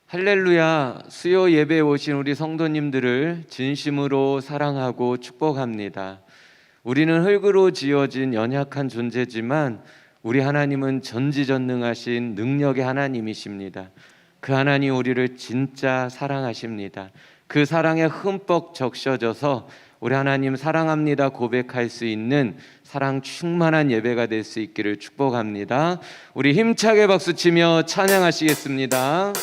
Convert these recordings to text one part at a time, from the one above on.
할렐루야. 수요 예배에 오신 우리 성도님들을 진심으로 사랑하고 축복합니다. 우리는 흙으로 지어진 연약한 존재지만 우리 하나님은 전지전능하신 능력의 하나님이십니다. 그 하나님 우리를 진짜 사랑하십니다. 그 사랑에 흠뻑 적셔져서 우리 하나님 사랑합니다 고백할 수 있는 사랑 충만한 예배가 될 수 있기를 축복합니다. 우리 힘차게 박수치며 찬양하시겠습니다.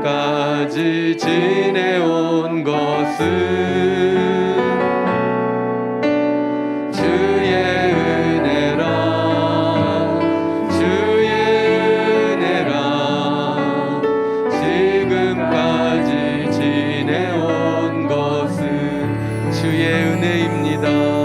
지금까지 지내온 것은 주의 은혜라 주의 은혜라 지금까지 지내온 것은 주의 은혜입니다.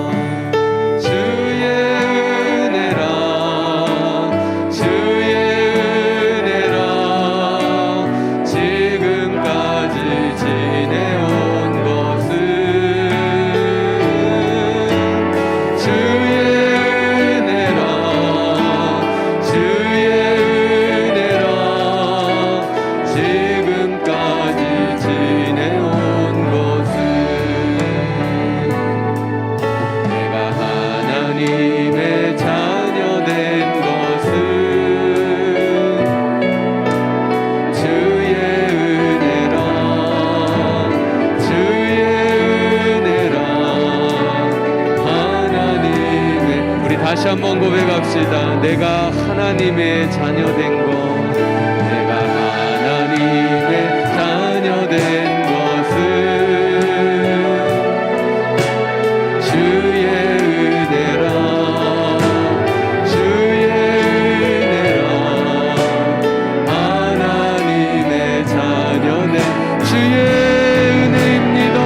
다시 한번 고백합시다. 내가 하나님의 자녀 된 것, 내가 하나님의 자녀 된 것은 주의 은혜라 주의 은혜라 하나님의 자녀 된 주의 은혜입니다.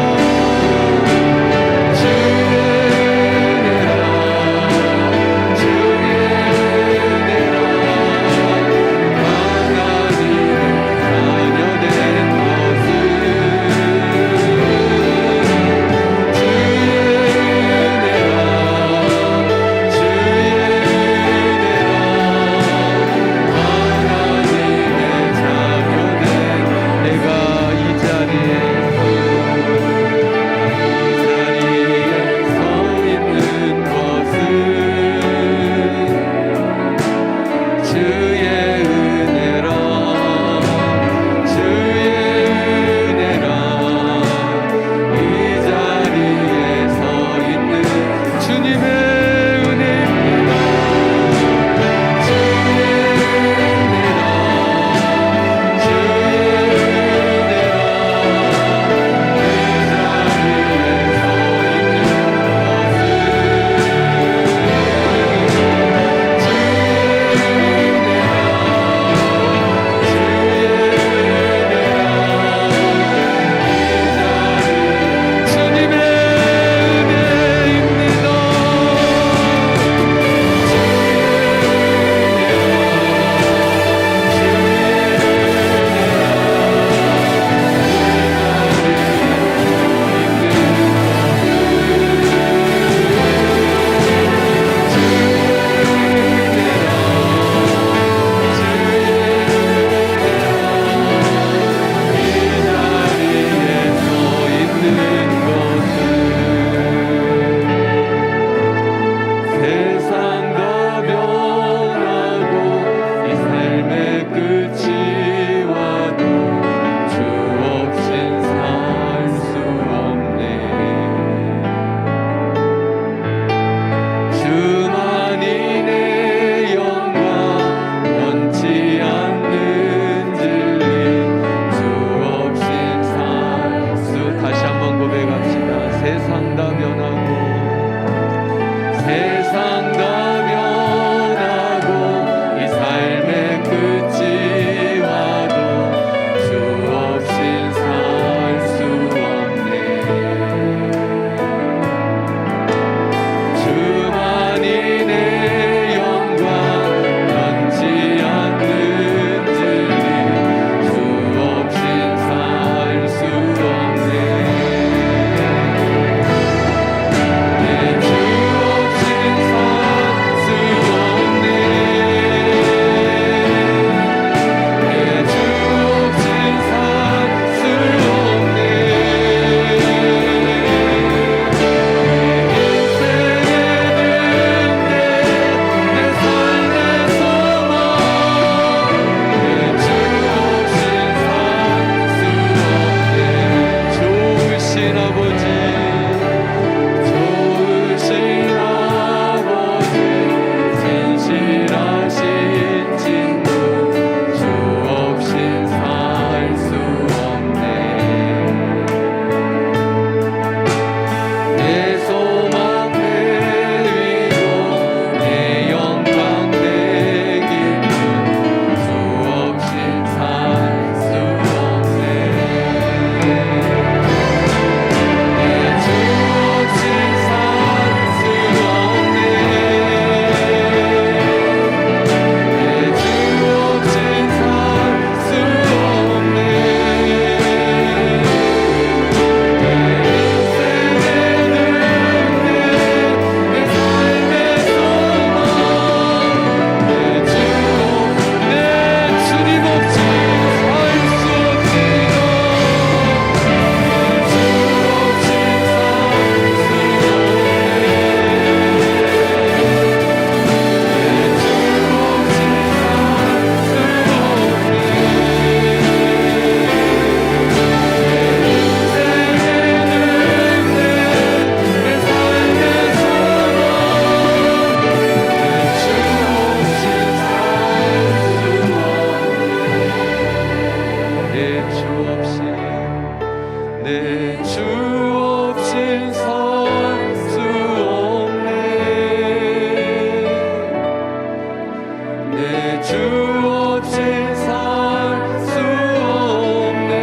주 없이 살 수 없네.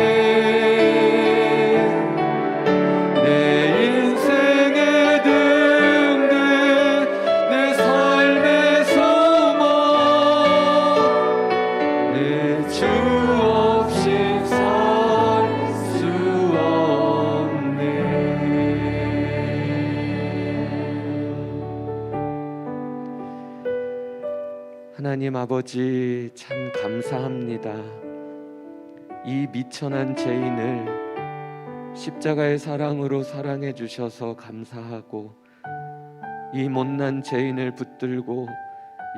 내 인생의 등등 내 삶의 소망 내 주 없이 살 수 없네. 하나님 아버지, 참 감사합니다. 이 미천한 죄인을 십자가의 사랑으로 사랑해 주셔서 감사하고, 이 못난 죄인을 붙들고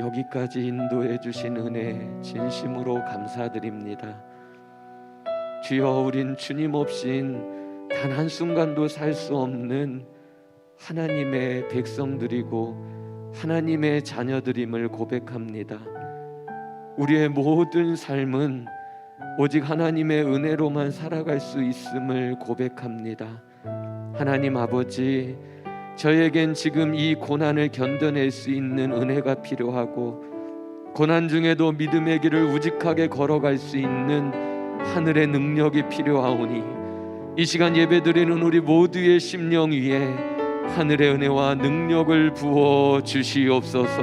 여기까지 인도해 주신 은혜 진심으로 감사드립니다. 주여, 우린 주님 없인 단 한순간도 살 수 없는 하나님의 백성들이고 하나님의 자녀들임을 고백합니다. 우리의 모든 삶은 오직 하나님의 은혜로만 살아갈 수 있음을 고백합니다. 하나님 아버지, 저에겐 지금 이 고난을 견뎌낼 수 있는 은혜가 필요하고, 고난 중에도 믿음의 길을 우직하게 걸어갈 수 있는 하늘의 능력이 필요하오니, 이 시간 예배드리는 우리 모두의 심령 위에 하늘의 은혜와 능력을 부어 주시옵소서.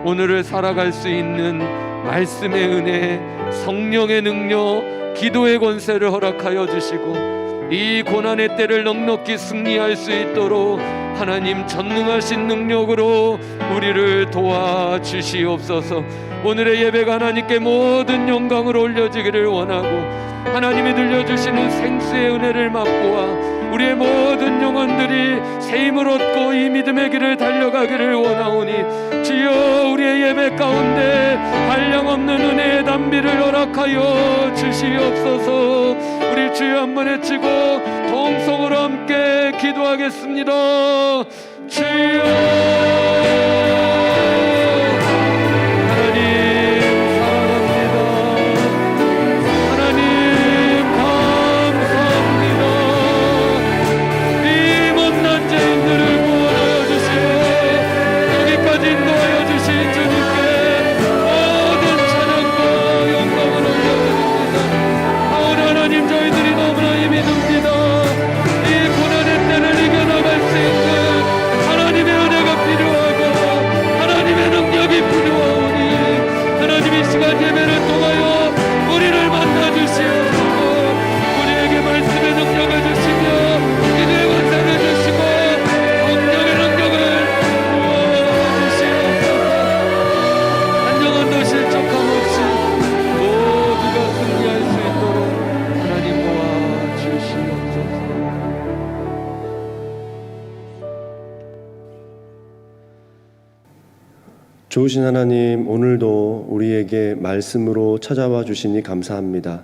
오늘을 살아갈 수 있는 말씀의 은혜, 성령의 능력, 기도의 권세를 허락하여 주시고, 이 고난의 때를 넉넉히 승리할 수 있도록 하나님 전능하신 능력으로 우리를 도와 주시옵소서. 오늘의 예배가 하나님께 모든 영광을 올려지기를 원하고, 하나님이 들려주시는 생수의 은혜를 맛보아 우리의 모든 영혼들이 새 힘을 얻고 이 믿음의 길을 달려가기를 원하오니, 주여, 우리의 예배 가운데 한량없는 은혜의 단비를 허락하여 주시옵소서. 우리 주여 한번 외치고 동성으로 함께 기도하겠습니다. 주여, 좋으신 하나님, 오늘도 우리에게 말씀으로 찾아와 주시니 감사합니다.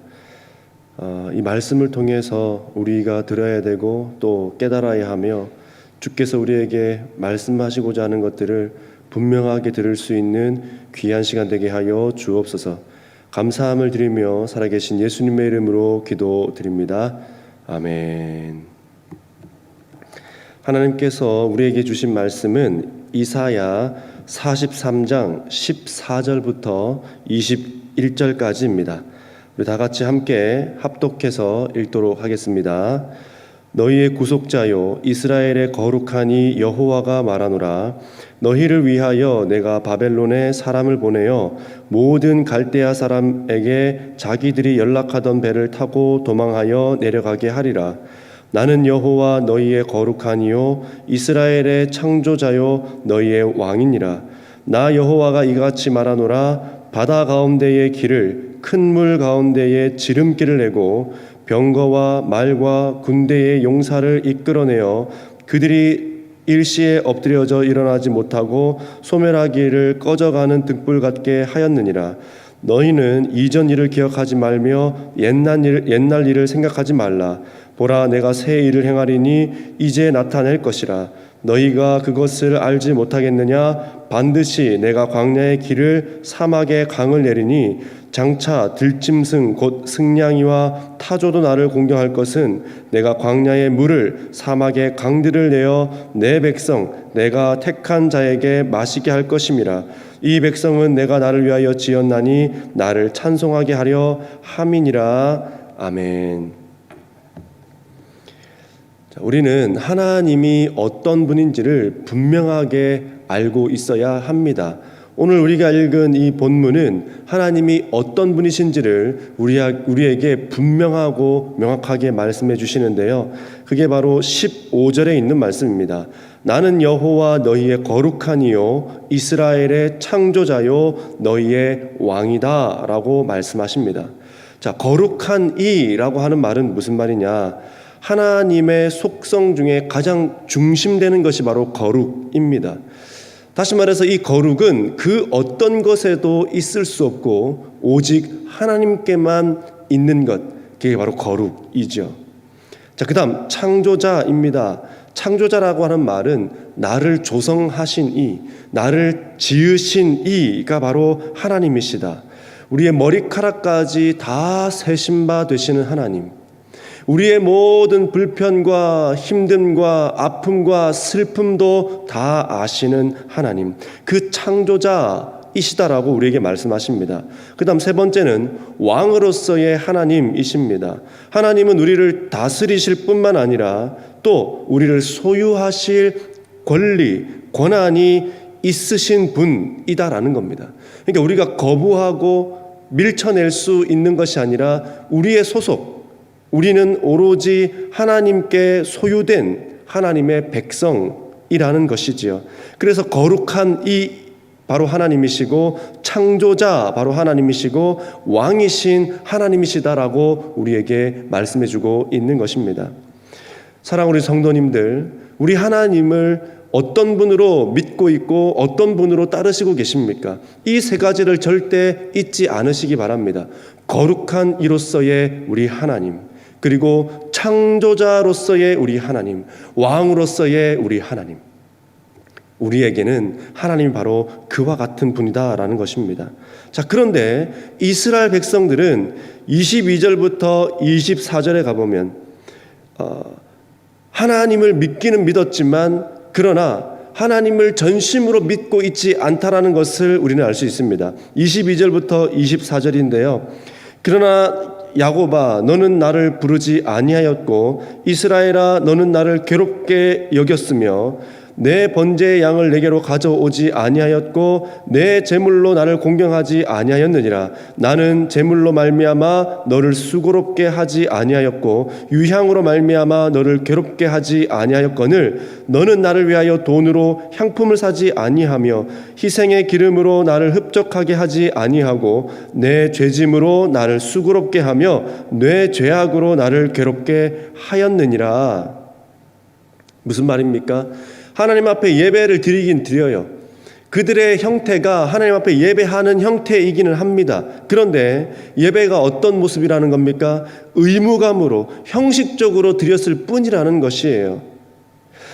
이 말씀을 통해서 우리가 들어야 되고 또 깨달아야 하며, 주께서 우리에게 말씀하시고자 하는 것들을 분명하게 들을 수 있는 귀한 시간 되게 하여 주옵소서. 감사함을 드리며 살아계신 예수님의 이름으로 기도드립니다. 아멘. 하나님께서 우리에게 주신 말씀은 이사야 43장 14절부터 21절까지입니다. 우리 다 같이 함께 합독해서 읽도록 하겠습니다. 너희의 구속자요 이스라엘의 거룩하니 여호와가 말하노라. 너희를 위하여 내가 바벨론에 사람을 보내어 모든 갈대아 사람에게 자기들이 연락하던 배를 타고 도망하여 내려가게 하리라. 나는 여호와 너희의 거룩하니요 이스라엘의 창조자요 너희의 왕이니라. 나 여호와가 이같이 말하노라. 바다 가운데의 길을 큰 물 가운데에 지름길을 내고 병거와 말과 군대의 용사를 이끌어내어 그들이 일시에 엎드려져 일어나지 못하고 소멸하기를 꺼져가는 등불 같게 하였느니라. 너희는 이전 일을 기억하지 말며 옛날 일을 생각하지 말라. 보라, 내가 새 일을 행하리니 이제 나타낼 것이라. 너희가 그것을 알지 못하겠느냐? 반드시 내가 광야의 길을 사막의 강을 내리니 장차 들짐승 곧 승냥이와 타조도 나를 공경할 것은 내가 광야의 물을 사막의 강들을 내어 내 백성 내가 택한 자에게 마시게 할 것임이라. 이 백성은 내가 나를 위하여 지었나니 나를 찬송하게 하려 함이니라. 아멘. 우리는 하나님이 어떤 분인지를 분명하게 알고 있어야 합니다. 오늘 우리가 읽은 이 본문은 하나님이 어떤 분이신지를 우리에게 분명하고 명확하게 말씀해 주시는데요. 그게 바로 15절에 있는 말씀입니다. 나는 여호와 너희의 거룩하니요 이스라엘의 창조자요 너희의 왕이다 라고 말씀하십니다. 자, 거룩한 이라고 하는 말은 무슨 말이냐? 하나님의 속성 중에 가장 중심되는 것이 바로 거룩입니다. 다시 말해서 이 거룩은 그 어떤 것에도 있을 수 없고 오직 하나님께만 있는 것, 그게 바로 거룩이죠. 자, 그 다음 창조자입니다. 창조자라고 하는 말은 나를 조성하신 이, 나를 지으신 이가 바로 하나님이시다. 우리의 머리카락까지 다 세신 바 되시는 하나님, 우리의 모든 불편과 힘듦과 아픔과 슬픔도 다 아시는 하나님, 그 창조자이시다라고 우리에게 말씀하십니다. 그 다음 세 번째는 왕으로서의 하나님이십니다. 하나님은 우리를 다스리실 뿐만 아니라 또 우리를 소유하실 권리, 권한이 있으신 분이다라는 겁니다. 그러니까 우리가 거부하고 밀쳐낼 수 있는 것이 아니라 우리의 소속, 우리는 오로지 하나님께 소유된 하나님의 백성이라는 것이지요. 그래서 거룩한 이 바로 하나님이시고 창조자 바로 하나님이시고 왕이신 하나님이시다라고 우리에게 말씀해주고 있는 것입니다. 사랑하는 우리 성도님들, 우리 하나님을 어떤 분으로 믿고 있고 어떤 분으로 따르시고 계십니까? 이 세 가지를 절대 잊지 않으시기 바랍니다. 거룩한 이로서의 우리 하나님, 그리고 창조자로서의 우리 하나님, 왕으로서의 우리 하나님. 우리에게는 하나님이 바로 그와 같은 분이다라는 것입니다. 자, 그런데 이스라엘 백성들은 22절부터 24절에 가보면 하나님을 믿기는 믿었지만 그러나 하나님을 전심으로 믿고 있지 않다라는 것을 우리는 알 수 있습니다. 22절부터 24절인데요. 그러나 야곱아 너는 나를 부르지 아니하였고 이스라엘아 너는 나를 괴롭게 여겼으며 내 번제의 양을 내게로 가져오지 아니하였고 내 제물로 나를 공경하지 아니하였느니라. 나는 제물로 말미암아 너를 수고롭게 하지 아니하였고 유향으로 말미암아 너를 괴롭게 하지 아니하였거늘 너는 나를 위하여 돈으로 향품을 사지 아니하며 희생의 기름으로 나를 흡족하게 하지 아니하고 내 죄짐으로 나를 수고롭게 하며 내 죄악으로 나를 괴롭게 하였느니라. 무슨 말입니까? 하나님 앞에 예배를 드리긴 드려요. 그들의 형태가 하나님 앞에 예배하는 형태이기는 합니다. 그런데 예배가 어떤 모습이라는 겁니까? 의무감으로 형식적으로 드렸을 뿐이라는 것이에요.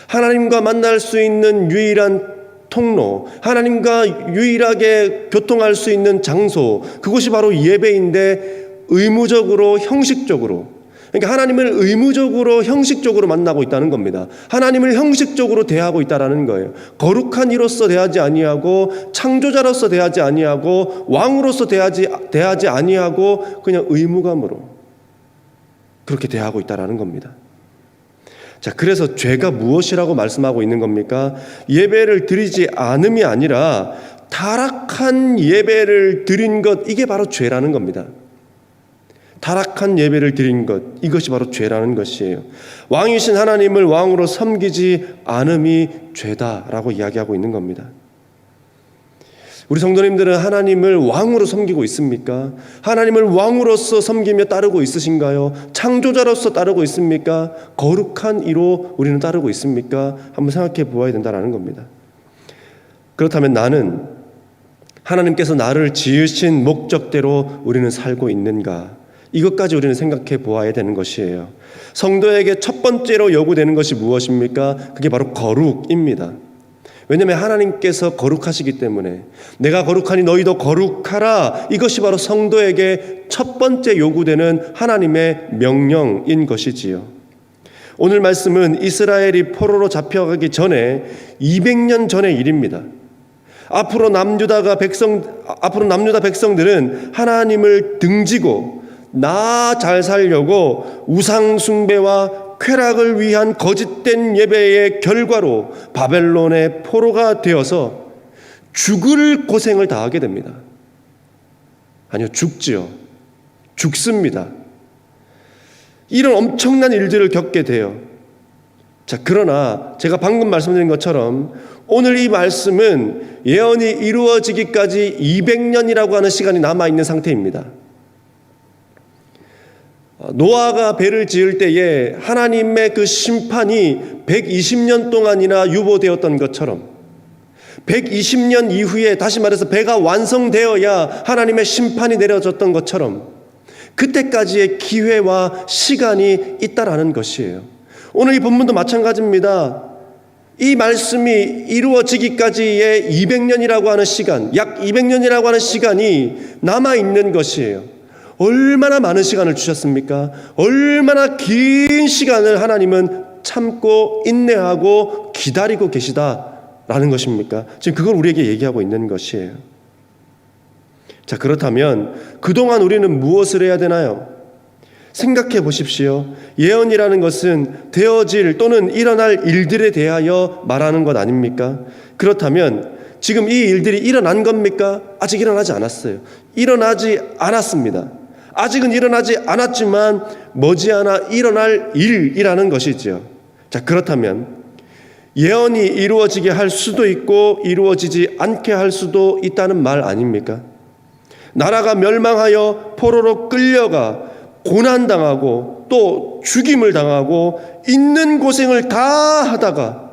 하나님과 만날 수 있는 유일한 통로, 하나님과 유일하게 교통할 수 있는 장소, 그것이 바로 예배인데 의무적으로 형식적으로, 그러니까 하나님을 의무적으로 형식적으로 만나고 있다는 겁니다. 하나님을 형식적으로 대하고 있다라는 거예요. 거룩한 이로서 대하지 아니하고 창조자로서 대하지 아니하고 왕으로서 대하지 아니하고 그냥 의무감으로 그렇게 대하고 있다라는 겁니다. 자, 그래서 죄가 무엇이라고 말씀하고 있는 겁니까? 예배를 드리지 않음이 아니라 타락한 예배를 드린 것, 이게 바로 죄라는 겁니다. 타락한 예배를 드린 것, 이것이 바로 죄라는 것이에요. 왕이신 하나님을 왕으로 섬기지 않음이 죄다라고 이야기하고 있는 겁니다. 우리 성도님들은 하나님을 왕으로 섬기고 있습니까? 하나님을 왕으로서 섬기며 따르고 있으신가요? 창조자로서 따르고 있습니까? 거룩한 이로 우리는 따르고 있습니까? 한번 생각해 보아야 된다는 겁니다. 그렇다면 나는 하나님께서 나를 지으신 목적대로 우리는 살고 있는가? 이것까지 우리는 생각해 보아야 되는 것이에요. 성도에게 첫 번째로 요구되는 것이 무엇입니까? 그게 바로 거룩입니다. 왜냐하면 하나님께서 거룩하시기 때문에 내가 거룩하니 너희도 거룩하라, 이것이 바로 성도에게 첫 번째 요구되는 하나님의 명령인 것이지요. 오늘 말씀은 이스라엘이 포로로 잡혀가기 전에 200년 전의 일입니다. 앞으로 남유다 백성들은 하나님을 등지고 나 잘 살려고 우상 숭배와 쾌락을 위한 거짓된 예배의 결과로 바벨론의 포로가 되어서 죽을 고생을 당하게 됩니다. 아니요, 죽지요. 죽습니다. 이런 엄청난 일들을 겪게 돼요. 자, 그러나 제가 방금 말씀드린 것처럼 오늘 이 말씀은 예언이 이루어지기까지 200년이라고 하는 시간이 남아있는 상태입니다. 노아가 배를 지을 때에 하나님의 그 심판이 120년 동안이나 유보되었던 것처럼 120년 이후에, 다시 말해서 배가 완성되어야 하나님의 심판이 내려졌던 것처럼 그때까지의 기회와 시간이 있다라는 것이에요. 오늘 이 본문도 마찬가지입니다. 이 말씀이 이루어지기까지의 200년이라고 하는 시간, 약 200년이라고 하는 시간이 남아있는 것이에요. 얼마나 많은 시간을 주셨습니까? 얼마나 긴 시간을 하나님은 참고 인내하고 기다리고 계시다라는 것입니까? 지금 그걸 우리에게 얘기하고 있는 것이에요. 자, 그렇다면 그동안 우리는 무엇을 해야 되나요? 생각해 보십시오. 예언이라는 것은 되어질 또는 일어날 일들에 대하여 말하는 것 아닙니까? 그렇다면 지금 이 일들이 일어난 겁니까? 아직 일어나지 않았어요. 일어나지 않았습니다. 아직은 일어나지 않았지만 머지않아 일어날 일이라는 것이죠. 자, 그렇다면 예언이 이루어지게 할 수도 있고 이루어지지 않게 할 수도 있다는 말 아닙니까? 나라가 멸망하여 포로로 끌려가 고난당하고 또 죽임을 당하고 있는 고생을 다 하다가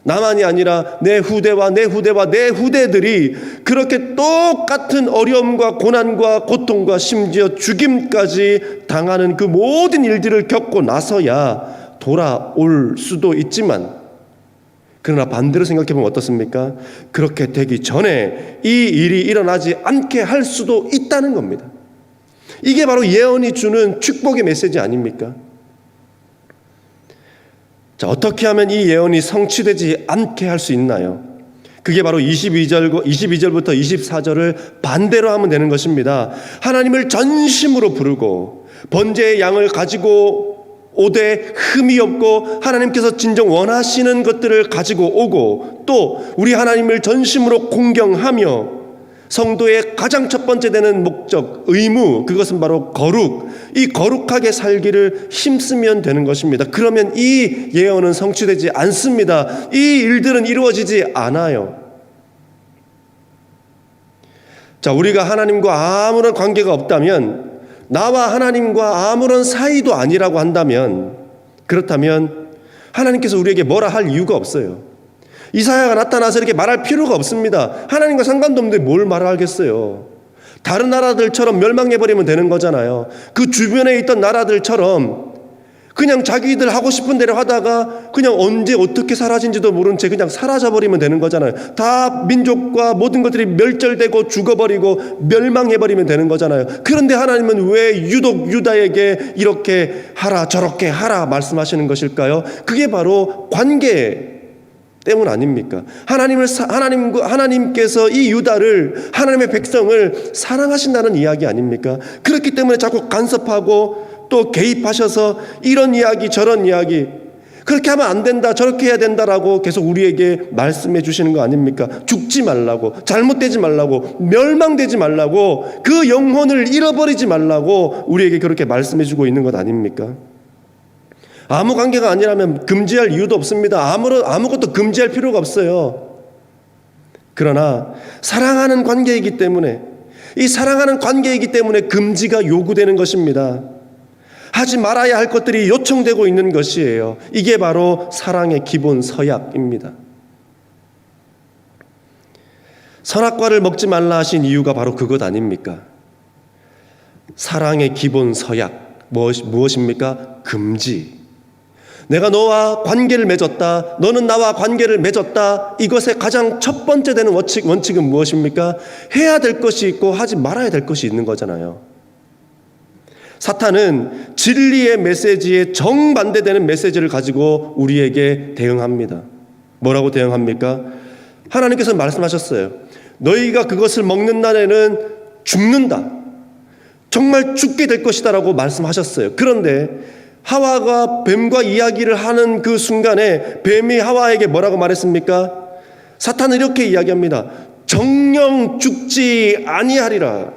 나만이 아니라 내 후대와 내 후대와 내 후대들이 그렇게 똑같은 어려움과 고난과 고통과 심지어 죽임까지 당하는 그 모든 일들을 겪고 나서야 돌아올 수도 있지만, 그러나 반대로 생각해보면 어떻습니까? 그렇게 되기 전에 이 일이 일어나지 않게 할 수도 있다는 겁니다. 이게 바로 예언이 주는 축복의 메시지 아닙니까? 자, 어떻게 하면 이 예언이 성취되지 않게 할 수 있나요? 그게 바로 22절부터 24절을 반대로 하면 되는 것입니다. 하나님을 전심으로 부르고 번제의 양을 가지고 오되 흠이 없고 하나님께서 진정 원하시는 것들을 가지고 오고, 또 우리 하나님을 전심으로 공경하며 성도의 가장 첫 번째 되는 목적, 의무, 그것은 바로 거룩, 이 거룩하게 살기를 힘쓰면 되는 것입니다. 그러면 이 예언은 성취되지 않습니다. 이 일들은 이루어지지 않아요. 자, 우리가 하나님과 아무런 관계가 없다면, 나와 하나님과 아무런 사이도 아니라고 한다면, 그렇다면 하나님께서 우리에게 뭐라 할 이유가 없어요. 이사야가 나타나서 이렇게 말할 필요가 없습니다. 하나님과 상관도 없는데 뭘 말하겠어요. 다른 나라들처럼 멸망해버리면 되는 거잖아요. 그 주변에 있던 나라들처럼 그냥 자기들 하고 싶은 대로 하다가 그냥 언제 어떻게 사라진지도 모른 채 그냥 사라져버리면 되는 거잖아요. 다 민족과 모든 것들이 멸절되고 죽어버리고 멸망해버리면 되는 거잖아요. 그런데 하나님은 왜 유독 유다에게 이렇게 하라 저렇게 하라 말씀하시는 것일까요? 그게 바로 관계 때문 아닙니까? 하나님께서 이 유다를, 하나님의 백성을 사랑하신다는 이야기 아닙니까? 그렇기 때문에 자꾸 간섭하고 또 개입하셔서 이런 이야기 저런 이야기, 그렇게 하면 안 된다 저렇게 해야 된다라고 계속 우리에게 말씀해 주시는 거 아닙니까? 죽지 말라고, 잘못되지 말라고, 멸망되지 말라고, 그 영혼을 잃어버리지 말라고 우리에게 그렇게 말씀해 주고 있는 것 아닙니까? 아무 관계가 아니라면 금지할 이유도 없습니다. 아무것도 금지할 필요가 없어요. 그러나 사랑하는 관계이기 때문에, 이 사랑하는 관계이기 때문에 금지가 요구되는 것입니다. 하지 말아야 할 것들이 요청되고 있는 것이에요. 이게 바로 사랑의 기본 서약입니다. 선악과를 먹지 말라 하신 이유가 바로 그것 아닙니까? 사랑의 기본 서약, 무엇입니까? 금지. 내가 너와 관계를 맺었다, 너는 나와 관계를 맺었다. 이것의 가장 첫 번째 되는 원칙은 무엇입니까? 해야 될 것이 있고 하지 말아야 될 것이 있는 거잖아요. 사탄은 진리의 메시지에 정반대되는 메시지를 가지고 우리에게 대응합니다. 뭐라고 대응합니까? 하나님께서 말씀하셨어요. 너희가 그것을 먹는 날에는 죽는다. 정말 죽게 될 것이다 라고 말씀하셨어요. 그런데 하와가 뱀과 이야기를 하는 그 순간에 뱀이 하와에게 뭐라고 말했습니까? 사탄은 이렇게 이야기합니다. 정녕 죽지 아니하리라.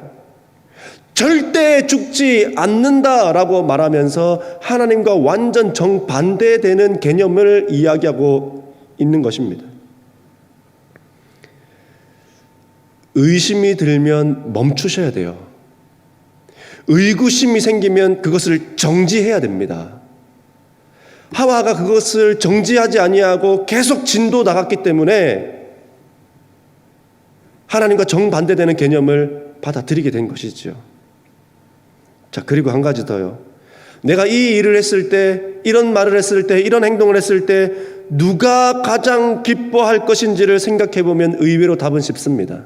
절대 죽지 않는다라고 말하면서 하나님과 완전 정반대되는 개념을 이야기하고 있는 것입니다. 의심이 들면 멈추셔야 돼요. 의구심이 생기면 그것을 정지해야 됩니다. 하와가 그것을 정지하지 아니하고 계속 진도 나갔기 때문에 하나님과 정반대되는 개념을 받아들이게 된 것이죠. 자, 그리고 한 가지 더요. 내가 이 일을 했을 때, 이런 말을 했을 때, 이런 행동을 했을 때 누가 가장 기뻐할 것인지를 생각해 보면 의외로 답은 쉽습니다.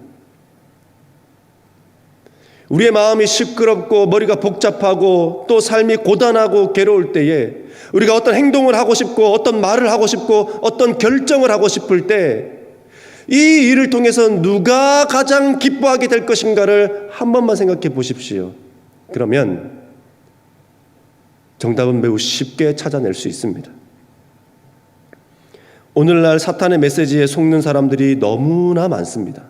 우리의 마음이 시끄럽고 머리가 복잡하고 또 삶이 고단하고 괴로울 때에 우리가 어떤 행동을 하고 싶고 어떤 말을 하고 싶고 어떤 결정을 하고 싶을 때 이 일을 통해서 누가 가장 기뻐하게 될 것인가를 한 번만 생각해 보십시오. 그러면 정답은 매우 쉽게 찾아낼 수 있습니다. 오늘날 사탄의 메시지에 속는 사람들이 너무나 많습니다.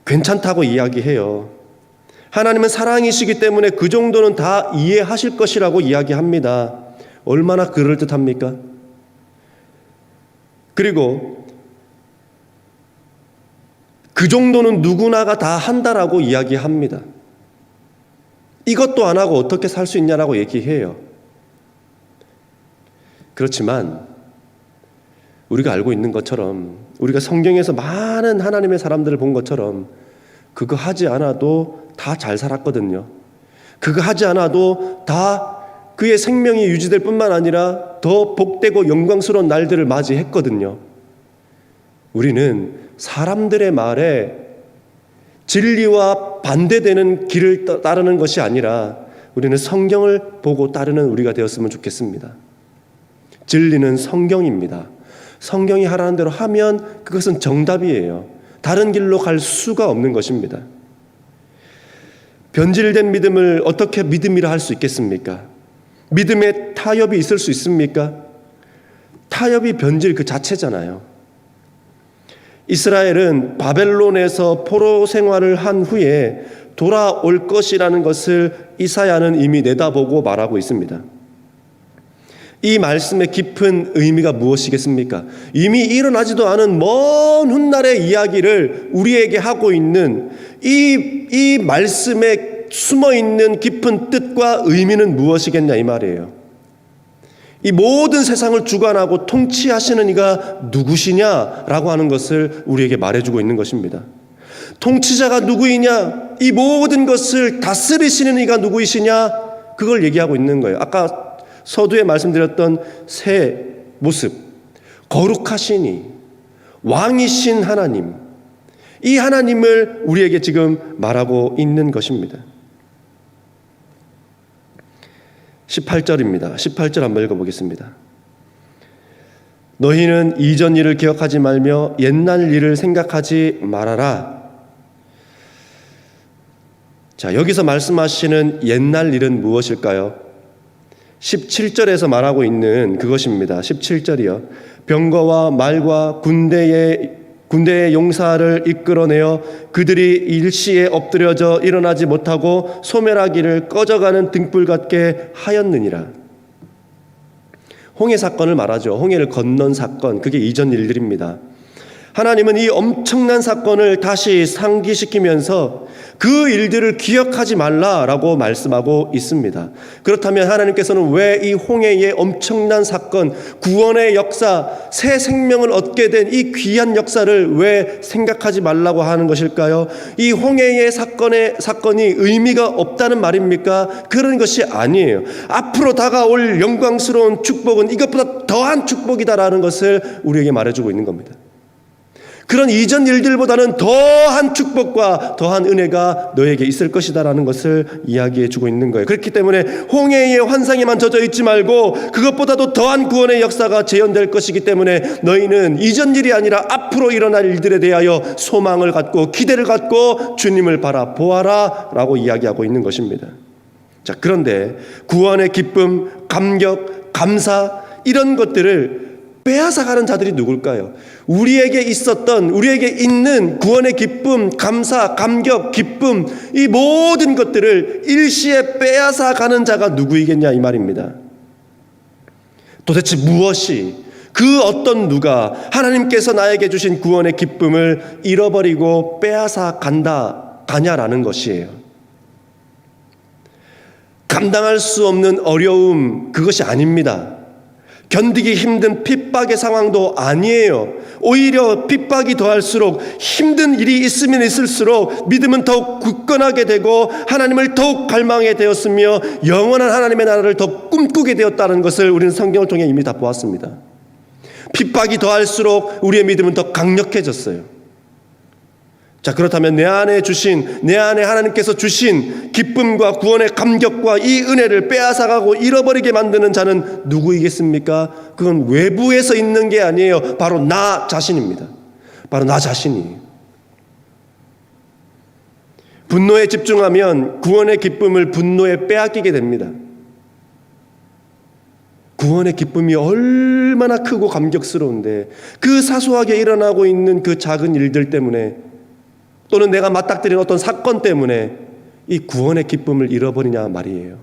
괜찮다고 이야기해요. 하나님은 사랑이시기 때문에 그 정도는 다 이해하실 것이라고 이야기합니다. 얼마나 그럴듯합니까? 그리고 그 정도는 누구나가 다 한다라고 이야기합니다. 이것도 안 하고 어떻게 살 수 있냐라고 얘기해요. 그렇지만 우리가 알고 있는 것처럼, 우리가 성경에서 많은 하나님의 사람들을 본 것처럼 그거 하지 않아도 다 잘 살았거든요. 그거 하지 않아도 다 그의 생명이 유지될 뿐만 아니라 더 복되고 영광스러운 날들을 맞이했거든요. 우리는 사람들의 말에 진리와 반대되는 길을 따르는 것이 아니라 우리는 성경을 보고 따르는 우리가 되었으면 좋겠습니다. 진리는 성경입니다. 성경이 하라는 대로 하면 그것은 정답이에요. 다른 길로 갈 수가 없는 것입니다. 변질된 믿음을 어떻게 믿음이라 할 수 있겠습니까? 믿음에 타협이 있을 수 있습니까? 타협이 변질 그 자체잖아요. 이스라엘은 바벨론에서 포로 생활을 한 후에 돌아올 것이라는 것을 이사야는 이미 내다보고 말하고 있습니다. 이 말씀의 깊은 의미가 무엇이겠습니까? 이미 일어나지도 않은 먼 훗날의 이야기를 우리에게 하고 있는 이 말씀에 숨어있는 깊은 뜻과 의미는 무엇이겠냐 이 말이에요. 이 모든 세상을 주관하고 통치하시는 이가 누구시냐라고 하는 것을 우리에게 말해주고 있는 것입니다. 통치자가 누구이냐, 이 모든 것을 다스리시는 이가 누구이시냐, 그걸 얘기하고 있는 거예요. 아까 서두에 말씀드렸던 새 모습, 거룩하시니 왕이신 하나님, 이 하나님을 우리에게 지금 말하고 있는 것입니다. 18절입니다. 18절 한번 읽어보겠습니다. 너희는 이전 일을 기억하지 말며 옛날 일을 생각하지 말아라. 자, 여기서 말씀하시는 옛날 일은 무엇일까요? 17절에서 말하고 있는 그것입니다. 17절이요. 병거와 말과 군대의 용사를 이끌어내어 그들이 일시에 엎드려져 일어나지 못하고 소멸하기를 꺼져가는 등불 같게 하였느니라. 홍해 사건을 말하죠. 홍해를 건넌 사건, 그게 이전 일들입니다. 하나님은 이 엄청난 사건을 다시 상기시키면서 그 일들을 기억하지 말라라고 말씀하고 있습니다. 그렇다면 하나님께서는 왜 이 홍해의 엄청난 사건, 구원의 역사, 새 생명을 얻게 된 이 귀한 역사를 왜 생각하지 말라고 하는 것일까요? 이 홍해의 사건이 의미가 없다는 말입니까? 그런 것이 아니에요. 앞으로 다가올 영광스러운 축복은 이것보다 더한 축복이다라는 것을 우리에게 말해주고 있는 겁니다. 그런 이전 일들보다는 더한 축복과 더한 은혜가 너에게 있을 것이다라는 것을 이야기해 주고 있는 거예요. 그렇기 때문에 홍해의 환상에만 젖어 있지 말고 그것보다도 더한 구원의 역사가 재현될 것이기 때문에 너희는 이전 일이 아니라 앞으로 일어날 일들에 대하여 소망을 갖고 기대를 갖고 주님을 바라보아라 라고 이야기하고 있는 것입니다. 자, 그런데 구원의 기쁨, 감격, 감사 이런 것들을 빼앗아가는 자들이 누굴까요? 우리에게 있는 구원의 기쁨, 감사, 감격, 기쁨 이 모든 것들을 일시에 빼앗아가는 자가 누구이겠냐 이 말입니다. 도대체 무엇이 그 어떤 누가 하나님께서 나에게 주신 구원의 기쁨을 잃어버리고 빼앗아가냐라는 것이에요. 감당할 수 없는 어려움 그것이 아닙니다. 견디기 힘든 핍박의 상황도 아니에요. 오히려 핍박이 더할수록 힘든 일이 있으면 있을수록 믿음은 더욱 굳건하게 되고 하나님을 더욱 갈망하게 되었으며 영원한 하나님의 나라를 더 꿈꾸게 되었다는 것을 우리는 성경을 통해 이미 다 보았습니다. 핍박이 더할수록 우리의 믿음은 더 강력해졌어요. 자, 그렇다면 내 안에 하나님께서 주신 기쁨과 구원의 감격과 이 은혜를 빼앗아가고 잃어버리게 만드는 자는 누구이겠습니까? 그건 외부에서 있는 게 아니에요. 바로 나 자신입니다. 바로 나 자신이에요. 분노에 집중하면 구원의 기쁨을 분노에 빼앗기게 됩니다. 구원의 기쁨이 얼마나 크고 감격스러운데 그 사소하게 일어나고 있는 그 작은 일들 때문에 또는 내가 맞닥뜨린 어떤 사건 때문에 이 구원의 기쁨을 잃어버리냐 말이에요.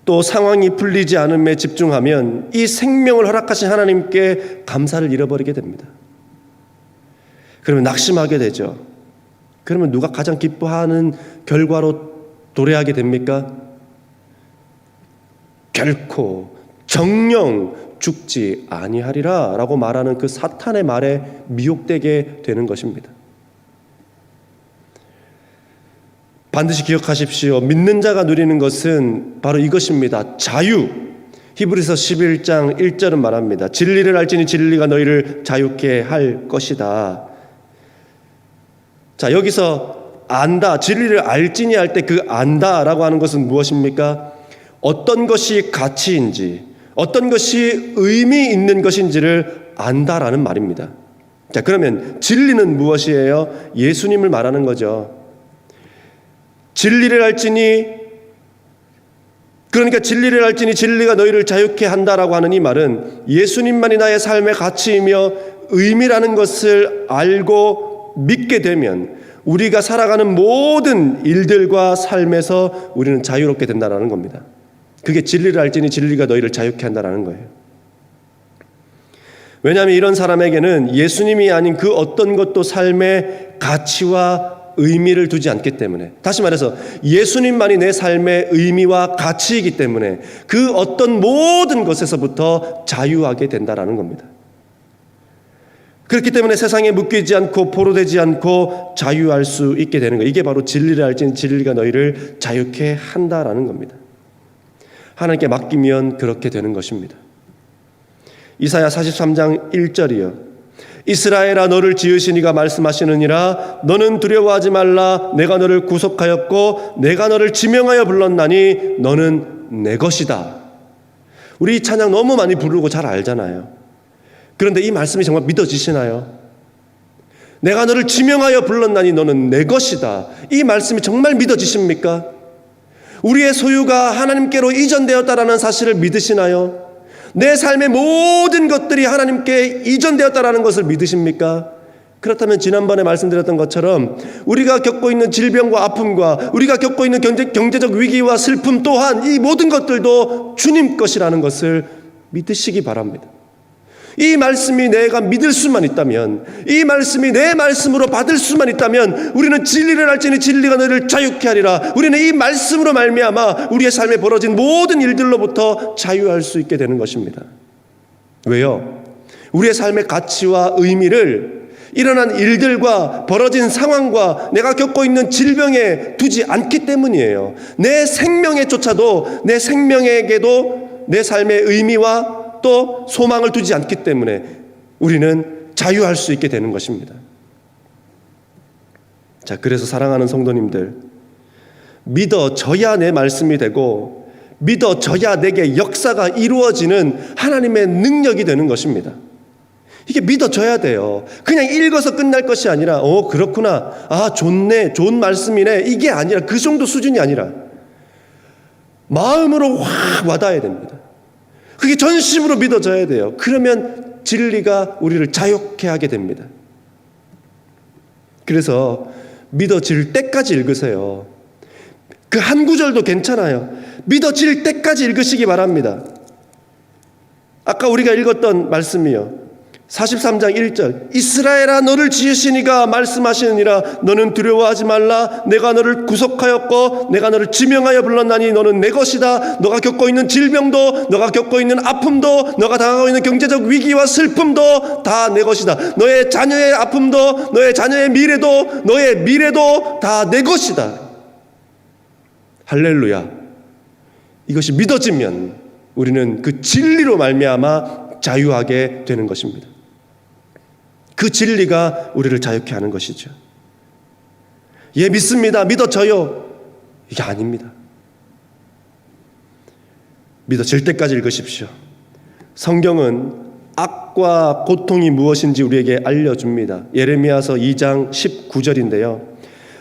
또 상황이 풀리지 않음에 집중하면 이 생명을 허락하신 하나님께 감사를 잃어버리게 됩니다. 그러면 낙심하게 되죠. 그러면 누가 가장 기뻐하는 결과로 도래하게 됩니까? 결코 정령 죽지 아니하리라 라고 말하는 그 사탄의 말에 미혹되게 되는 것입니다. 반드시 기억하십시오. 믿는 자가 누리는 것은 바로 이것입니다. 자유. 히브리서 11장 1절은 말합니다. 진리를 알지니 진리가 너희를 자유케 할 것이다. 자, 여기서 안다, 진리를 알지니 할 때 그 안다라고 하는 것은 무엇입니까? 어떤 것이 가치인지 어떤 것이 의미 있는 것인지를 안다라는 말입니다. 자, 그러면 진리는 무엇이에요? 예수님을 말하는 거죠. 진리를 알지니 진리가 너희를 자유케 한다라고 하는 이 말은 예수님만이 나의 삶의 가치이며 의미라는 것을 알고 믿게 되면 우리가 살아가는 모든 일들과 삶에서 우리는 자유롭게 된다는 겁니다. 그게 진리를 알지니 진리가 너희를 자유케 한다는 거예요. 왜냐하면 이런 사람에게는 예수님이 아닌 그 어떤 것도 삶의 가치와 의미를 두지 않기 때문에, 다시 말해서 예수님만이 내 삶의 의미와 가치이기 때문에 그 어떤 모든 것에서부터 자유하게 된다는 겁니다. 그렇기 때문에 세상에 묶이지 않고 포로되지 않고 자유할 수 있게 되는 거예요. 이게 바로 진리를 알지니 진리가 너희를 자유케 한다라는 겁니다. 하나님께 맡기면 그렇게 되는 것입니다. 이사야 43장 1절이요. 이스라엘아 너를 지으신 이가 말씀하시느니라 너는 두려워하지 말라 내가 너를 구속하였고 내가 너를 지명하여 불렀나니 너는 내 것이다. 우리 이 찬양 너무 많이 부르고 잘 알잖아요. 그런데 이 말씀이 정말 믿어지시나요? 내가 너를 지명하여 불렀나니 너는 내 것이다. 이 말씀이 정말 믿어지십니까? 우리의 소유가 하나님께로 이전되었다라는 사실을 믿으시나요? 내 삶의 모든 것들이 하나님께 이전되었다라는 것을 믿으십니까? 그렇다면 지난번에 말씀드렸던 것처럼 우리가 겪고 있는 질병과 아픔과 우리가 겪고 있는 경제적 위기와 슬픔 또한 이 모든 것들도 주님 것이라는 것을 믿으시기 바랍니다. 이 말씀이 내가 믿을 수만 있다면, 이 말씀이 내 말씀으로 받을 수만 있다면 우리는 진리를 알지니 진리가 너희를 자유케 하리라. 우리는 이 말씀으로 말미암아 우리의 삶에 벌어진 모든 일들로부터 자유할 수 있게 되는 것입니다. 왜요? 우리의 삶의 가치와 의미를 일어난 일들과 벌어진 상황과 내가 겪고 있는 질병에 두지 않기 때문이에요. 내 생명에조차도, 내 생명에게도 내 삶의 의미와 또 소망을 두지 않기 때문에 우리는 자유할 수 있게 되는 것입니다. 자, 그래서 사랑하는 성도님들, 믿어져야 내 말씀이 되고 믿어져야 내게 역사가 이루어지는 하나님의 능력이 되는 것입니다. 이게 믿어져야 돼요. 그냥 읽어서 끝날 것이 아니라 그렇구나, 좋네, 좋은 말씀이네, 이게 아니라, 그 정도 수준이 아니라 마음으로 확 와닿아야 됩니다. 그게 전심으로 믿어져야 돼요. 그러면 진리가 우리를 자유케 하게 됩니다. 그래서 믿어질 때까지 읽으세요. 그 한 구절도 괜찮아요. 믿어질 때까지 읽으시기 바랍니다. 아까 우리가 읽었던 말씀이요, 43장 1절, 이스라엘아 너를 지으시니가 말씀하시느니라. 너는 두려워하지 말라. 내가 너를 구속하였고 내가 너를 지명하여 불렀나니 너는 내 것이다. 너가 겪고 있는 질병도, 너가 겪고 있는 아픔도, 너가 당하고 있는 경제적 위기와 슬픔도 다 내 것이다. 너의 자녀의 아픔도, 너의 자녀의 미래도, 너의 미래도 다 내 것이다. 할렐루야. 이것이 믿어지면 우리는 그 진리로 말미암아 자유하게 되는 것입니다. 그 진리가 우리를 자유케 하는 것이죠. 예, 믿습니다, 믿어져요, 이게 아닙니다. 믿어질 때까지 읽으십시오. 성경은 악과 고통이 무엇인지 우리에게 알려줍니다. 예레미야서 2장 19절인데요.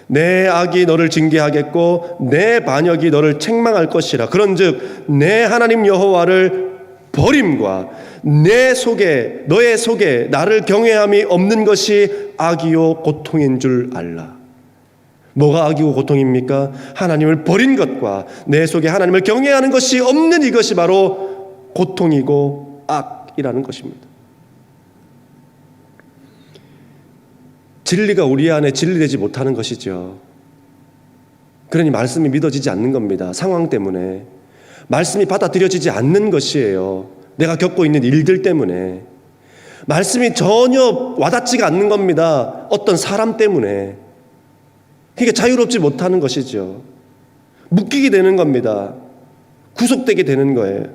내 악이 너를 징계하겠고 내 반역이 너를 책망할 것이라. 그런즉 내 하나님 여호와를 버림과 내 속에, 너의 속에 나를 경외함이 없는 것이 악이요 고통인 줄 알라. 뭐가 악이고 고통입니까? 하나님을 버린 것과 내 속에 하나님을 경외하는 것이 없는 이것이 바로 고통이고 악이라는 것입니다. 진리가 우리 안에 진리되지 못하는 것이죠. 그러니 말씀이 믿어지지 않는 겁니다. 상황 때문에. 말씀이 받아들여지지 않는 것이에요. 내가 겪고 있는 일들 때문에. 말씀이 전혀 와닿지가 않는 겁니다. 어떤 사람 때문에. 그러니까 자유롭지 못하는 것이죠. 묶이게 되는 겁니다. 구속되게 되는 거예요.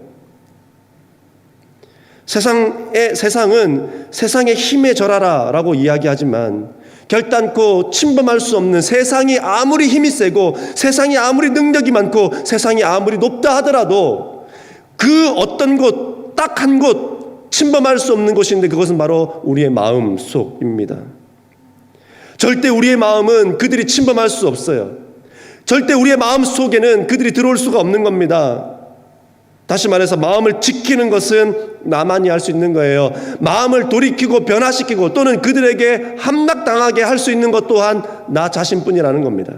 세상은 세상의 힘에 절하라 라고 이야기하지만 결단코 침범할 수 없는, 세상이 아무리 힘이 세고 세상이 아무리 능력이 많고 세상이 아무리 높다 하더라도 그 어떤 곳, 딱 한 곳 침범할 수 없는 곳인데 그것은 바로 우리의 마음 속입니다. 절대 우리의 마음은 그들이 침범할 수 없어요. 절대 우리의 마음 속에는 그들이 들어올 수가 없는 겁니다. 다시 말해서 마음을 지키는 것은 나만이 할 수 있는 거예요. 마음을 돌이키고 변화시키고 또는 그들에게 함락당하게 할 수 있는 것 또한 나 자신뿐이라는 겁니다.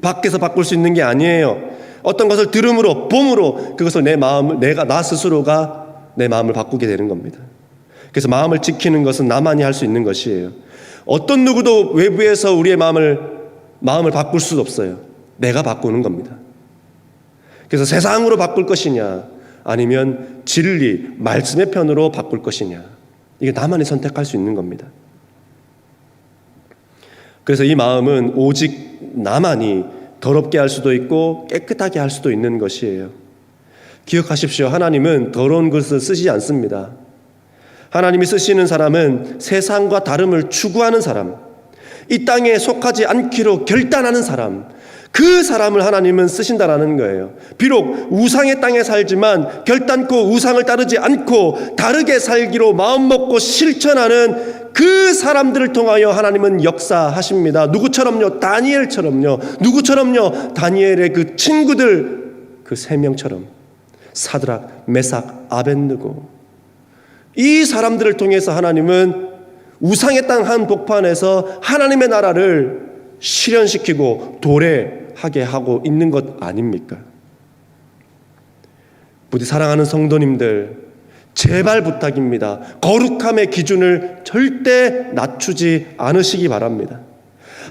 밖에서 바꿀 수 있는 게 아니에요. 어떤 것을 들음으로, 봄으로 그것을 나 스스로가 내 마음을 바꾸게 되는 겁니다. 그래서 마음을 지키는 것은 나만이 할 수 있는 것이에요. 어떤 누구도 외부에서 우리의 마음을 바꿀 수 없어요. 내가 바꾸는 겁니다. 그래서 세상으로 바꿀 것이냐 아니면 진리, 말씀의 편으로 바꿀 것이냐, 이게 나만이 선택할 수 있는 겁니다. 그래서 이 마음은 오직 나만이 더럽게 할 수도 있고 깨끗하게 할 수도 있는 것이에요. 기억하십시오. 하나님은 더러운 것을 쓰지 않습니다. 하나님이 쓰시는 사람은 세상과 다름을 추구하는 사람, 이 땅에 속하지 않기로 결단하는 사람, 그 사람을 하나님은 쓰신다라는 거예요. 비록 우상의 땅에 살지만 결단코 우상을 따르지 않고 다르게 살기로 마음먹고 실천하는 그 사람들을 통하여 하나님은 역사하십니다. 누구처럼요? 다니엘처럼요. 누구처럼요? 다니엘의 그 친구들 그 3명처럼. 사드락, 메삭, 아벳느고. 이 사람들을 통해서 하나님은 우상의 땅 한 복판에서 하나님의 나라를 실현시키고 도래하게 하고 있는 것 아닙니까? 부디 사랑하는 성도님들, 제발 부탁입니다. 거룩함의 기준을 절대 낮추지 않으시기 바랍니다.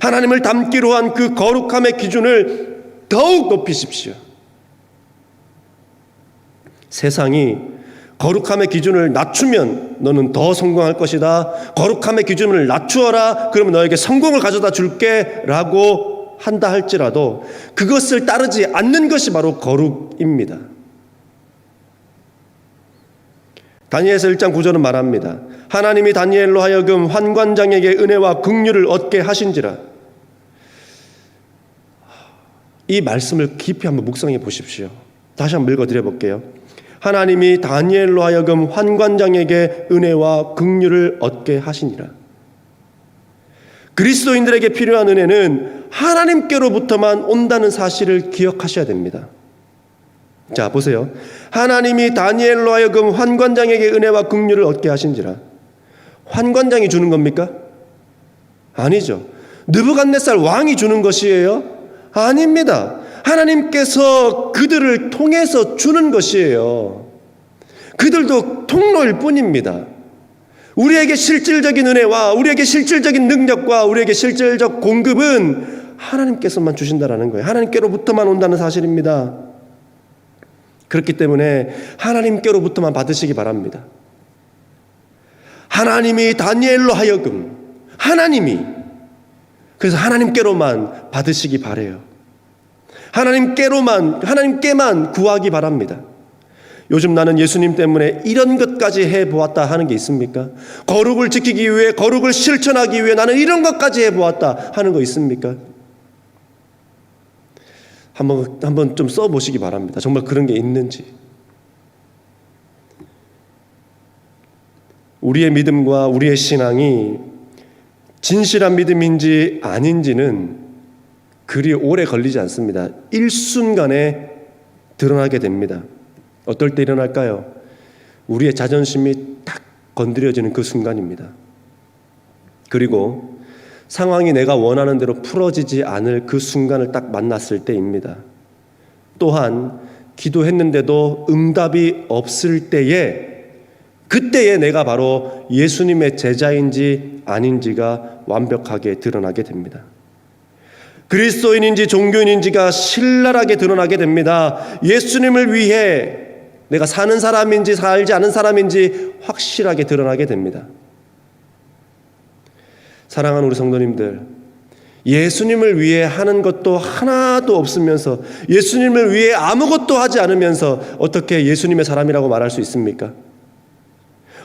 하나님을 닮기로 한 그 거룩함의 기준을 더욱 높이십시오. 세상이 거룩함의 기준을 낮추면 너는 더 성공할 것이다. 거룩함의 기준을 낮추어라. 그러면 너에게 성공을 가져다 줄게 라고 한다 할지라도 그것을 따르지 않는 것이 바로 거룩입니다. 다니엘서 1장 9절은 말합니다. 하나님이 다니엘로 하여금 환관장에게 은혜와 긍휼을 얻게 하신지라. 이 말씀을 깊이 한번 묵상해 보십시오. 다시 한번 읽어드려 볼게요. 하나님이 다니엘로 하여금 환관장에게 은혜와 긍휼을 얻게 하시니라. 그리스도인들에게 필요한 은혜는 하나님께로부터만 온다는 사실을 기억하셔야 됩니다. 자, 보세요. 하나님이 다니엘로 하여금 환관장에게 은혜와 긍휼을 얻게 하신지라. 환관장이 주는 겁니까? 아니죠. 느부갓네살 왕이 주는 것이에요? 아닙니다. 하나님께서 그들을 통해서 주는 것이에요. 그들도 통로일 뿐입니다. 우리에게 실질적인 은혜와 우리에게 실질적인 능력과 우리에게 실질적 공급은 하나님께서만 주신다라는 거예요. 하나님께로부터만 온다는 사실입니다. 그렇기 때문에 하나님께로부터만 받으시기 바랍니다. 하나님이 다니엘로 하여금 그래서 하나님께로만 받으시기 바라요. 하나님께만 구하기 바랍니다. 요즘 나는 예수님 때문에 이런 것까지 해보았다 하는 게 있습니까? 거룩을 지키기 위해, 거룩을 실천하기 위해 나는 이런 것까지 해보았다 하는 거 있습니까? 한번 좀 써보시기 바랍니다. 정말 그런 게 있는지. 우리의 믿음과 우리의 신앙이 진실한 믿음인지 아닌지는 그리 오래 걸리지 않습니다. 일순간에 드러나게 됩니다. 어떨 때 일어날까요? 우리의 자존심이 딱 건드려지는 그 순간입니다. 그리고 상황이 내가 원하는 대로 풀어지지 않을 그 순간을 딱 만났을 때입니다. 또한 기도했는데도 응답이 없을 그때에 내가 바로 예수님의 제자인지 아닌지가 완벽하게 드러나게 됩니다. 그리스도인인지 종교인인지가 신랄하게 드러나게 됩니다. 예수님을 위해 내가 사는 사람인지 살지 않은 사람인지 확실하게 드러나게 됩니다. 사랑하는 우리 성도님들, 예수님을 위해 하는 것도 하나도 없으면서 예수님을 위해 아무것도 하지 않으면서 어떻게 예수님의 사람이라고 말할 수 있습니까?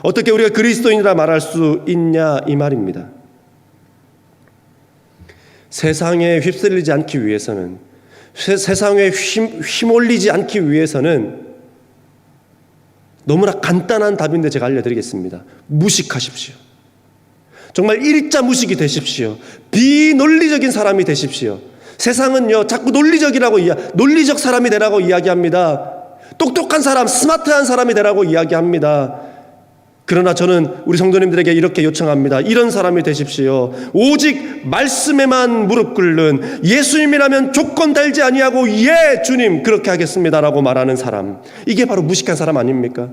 어떻게 우리가 그리스도인이라 말할 수 있냐 이 말입니다. 세상에 휩쓸리지 않기 위해서는, 세상에 휘몰리지 않기 위해서는 너무나 간단한 답인데 제가 알려드리겠습니다. 무식하십시오. 정말 일자 무식이 되십시오. 비논리적인 사람이 되십시오. 세상은요 자꾸 논리적 사람이 되라고 이야기합니다. 똑똑한 사람, 스마트한 사람이 되라고 이야기합니다. 그러나 저는 우리 성도님들에게 이렇게 요청합니다. 이런 사람이 되십시오. 오직 말씀에만 무릎 꿇는, 예수님이라면 조건 달지 아니하고 예 주님 그렇게 하겠습니다라고 말하는 사람, 이게 바로 무식한 사람 아닙니까?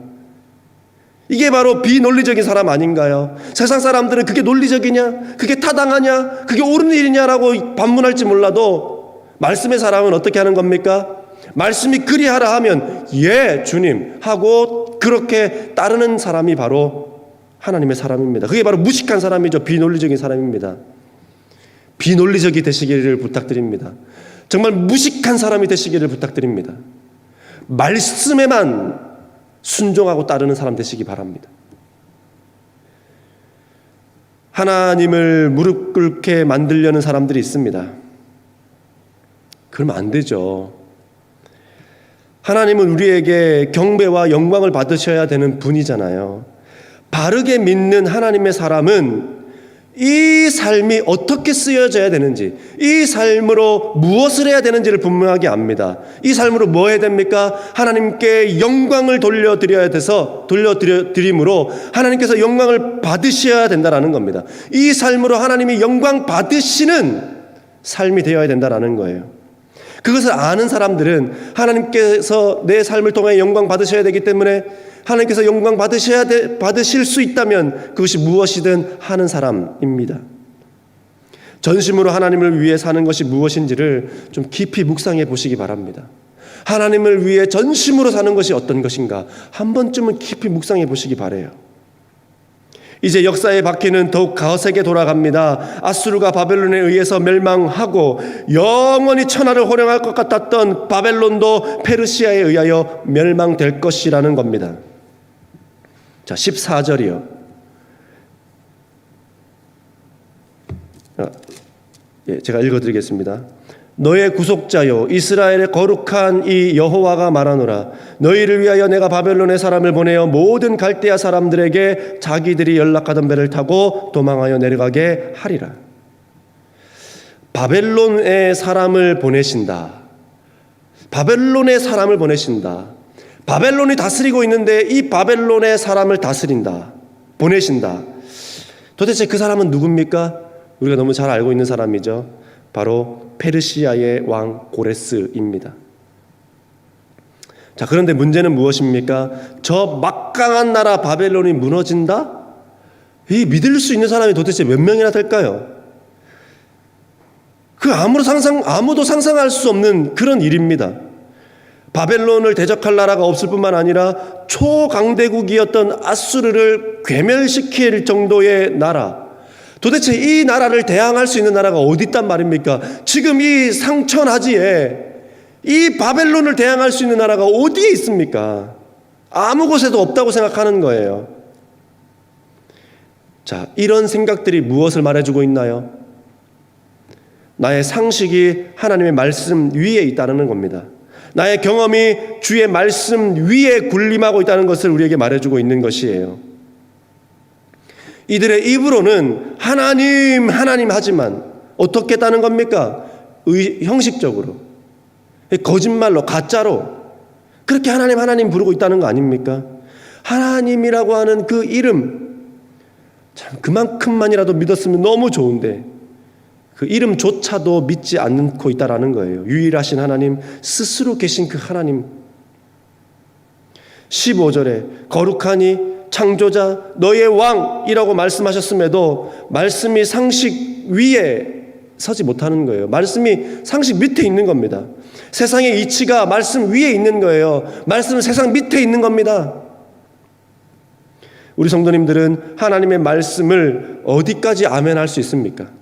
이게 바로 비논리적인 사람 아닌가요? 세상 사람들은 그게 논리적이냐, 그게 타당하냐, 그게 옳은 일이냐라고 반문할지 몰라도 말씀의 사람은 어떻게 하는 겁니까? 말씀이 그리하라 하면 예 주님 하고 그렇게 따르는 사람이 바로 하나님의 사람입니다. 그게 바로 무식한 사람이죠. 비논리적인 사람입니다. 비논리적이 되시기를 부탁드립니다. 정말 무식한 사람이 되시기를 부탁드립니다. 말씀에만 순종하고 따르는 사람 되시기 바랍니다. 하나님을 무릎 꿇게 만들려는 사람들이 있습니다. 그러면 안 되죠. 하나님은 우리에게 경배와 영광을 받으셔야 되는 분이잖아요. 바르게 믿는 하나님의 사람은 이 삶이 어떻게 쓰여져야 되는지, 이 삶으로 무엇을 해야 되는지를 분명하게 압니다. 이 삶으로 뭐 해야 됩니까? 하나님께 영광을 돌려드림으로 하나님께서 영광을 받으셔야 된다라는 겁니다. 이 삶으로 하나님이 영광 받으시는 삶이 되어야 된다라는 거예요. 그것을 아는 사람들은 하나님께서 내 삶을 통해 영광 받으셔야 되기 때문에 하나님께서 영광 받으실 수 있다면 그것이 무엇이든 하는 사람입니다. 전심으로 하나님을 위해 사는 것이 무엇인지를 좀 깊이 묵상해 보시기 바랍니다. 하나님을 위해 전심으로 사는 것이 어떤 것인가 한 번쯤은 깊이 묵상해 보시기 바라요. 이제 역사의 바퀴는 더욱 거세게 돌아갑니다. 아수르가 바벨론에 의해서 멸망하고 영원히 천하를 호령할 것 같았던 바벨론도 페르시아에 의하여 멸망될 것이라는 겁니다. 자, 14절이요. 제가 읽어드리겠습니다. 너의 구속자요 이스라엘의 거룩한 이 여호와가 말하노라. 너희를 위하여 내가 바벨론의 사람을 보내어 모든 갈대아 사람들에게 자기들이 연락하던 배를 타고 도망하여 내려가게 하리라. 바벨론의 사람을 보내신다. 바벨론의 사람을 보내신다. 바벨론이 다스리고 있는데 이 바벨론의 사람을 다스린다. 보내신다. 도대체 그 사람은 누굽니까? 우리가 너무 잘 알고 있는 사람이죠. 바로 페르시아의 왕 고레스입니다. 자, 그런데 문제는 무엇입니까? 저 막강한 나라 바벨론이 무너진다? 이 믿을 수 있는 사람이 도대체 몇 명이나 될까요? 그 아무도 상상할 수 없는 그런 일입니다. 바벨론을 대적할 나라가 없을 뿐만 아니라 초강대국이었던 아수르를 괴멸시킬 정도의 나라. 도대체 이 나라를 대항할 수 있는 나라가 어디 있단 말입니까? 지금 이 상천하지에 이 바벨론을 대항할 수 있는 나라가 어디에 있습니까? 아무 곳에도 없다고 생각하는 거예요. 자, 이런 생각들이 무엇을 말해주고 있나요? 나의 상식이 하나님의 말씀 위에 있다는 겁니다. 나의 경험이 주의 말씀 위에 군림하고 있다는 것을 우리에게 말해주고 있는 것이에요. 이들의 입으로는 하나님 하지만 어떻게 했다는 겁니까? 형식적으로, 거짓말로, 가짜로 그렇게 하나님 부르고 있다는 거 아닙니까? 하나님이라고 하는 그 이름, 참 그만큼만이라도 믿었으면 너무 좋은데 그 이름조차도 믿지 않고 있다라는 거예요. 유일하신 하나님, 스스로 계신 그 하나님. 15절에 거룩하니 창조자 너의 왕이라고 말씀하셨음에도 말씀이 상식 위에 서지 못하는 거예요. 말씀이 상식 밑에 있는 겁니다. 세상의 이치가 말씀 위에 있는 거예요. 말씀은 세상 밑에 있는 겁니다. 우리 성도님들은 하나님의 말씀을 어디까지 아멘할 수 있습니까?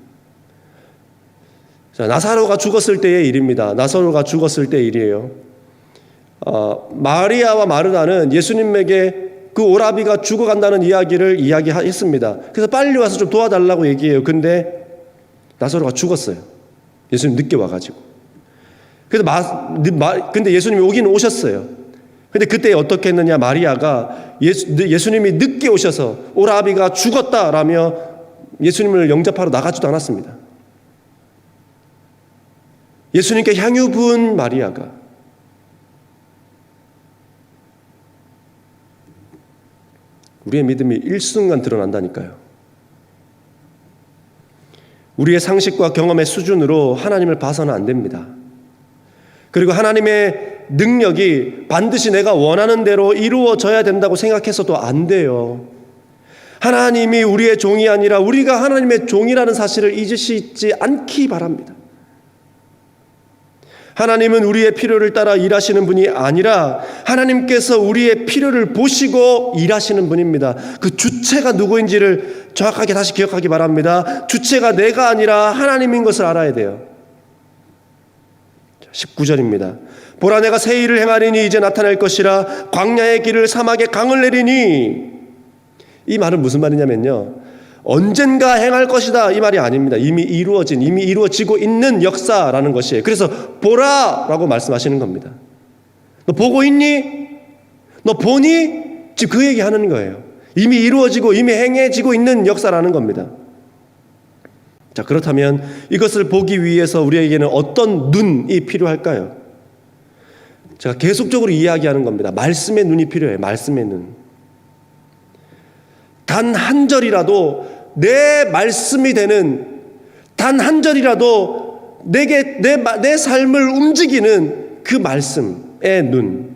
자, 나사로가 죽었을 때의 일입니다. 나사로가 죽었을 때의 일이에요. 마리아와 마르다는 예수님에게 그 오라비가 죽어간다는 이야기를 이야기했습니다. 그래서 빨리 와서 좀 도와달라고 얘기해요. 근데 나사로가 죽었어요. 예수님 늦게 와가지고. 그래서 근데 예수님이 오긴 오셨어요. 근데 그때 어떻게 했느냐? 마리아가 예수님이 늦게 오셔서 오라비가 죽었다라며 예수님을 영접하러 나가지도 않았습니다. 예수님께 향유 부은 마리아가 우리의 믿음이 일순간 드러난다니까요. 우리의 상식과 경험의 수준으로 하나님을 봐서는 안 됩니다. 그리고 하나님의 능력이 반드시 내가 원하는 대로 이루어져야 된다고 생각해서도 안 돼요. 하나님이 우리의 종이 아니라 우리가 하나님의 종이라는 사실을 잊으시지 않기 바랍니다. 하나님은 우리의 필요를 따라 일하시는 분이 아니라 하나님께서 우리의 필요를 보시고 일하시는 분입니다. 그 주체가 누구인지를 정확하게 다시 기억하기 바랍니다. 주체가 내가 아니라 하나님인 것을 알아야 돼요. 19절입니다. 보라 내가 새 일을 행하리니 이제 나타날 것이라 광야의 길을 사막에 강을 내리니. 이 말은 무슨 말이냐면요, 언젠가 행할 것이다 이 말이 아닙니다. 이미 이루어지고 있는 역사라는 것이에요. 그래서 보라라고 말씀하시는 겁니다. 너 보고 있니? 너 보니? 지금 그 얘기하는 거예요. 이미 이루어지고 이미 행해지고 있는 역사라는 겁니다. 자, 그렇다면 이것을 보기 위해서 우리에게는 어떤 눈이 필요할까요? 제가 계속적으로 이야기하는 겁니다. 말씀의 눈이 필요해요. 말씀의 눈. 단 한 절이라도 내 말씀이 되는, 단 한 절이라도 내게 내 삶을 움직이는 그 말씀의 눈.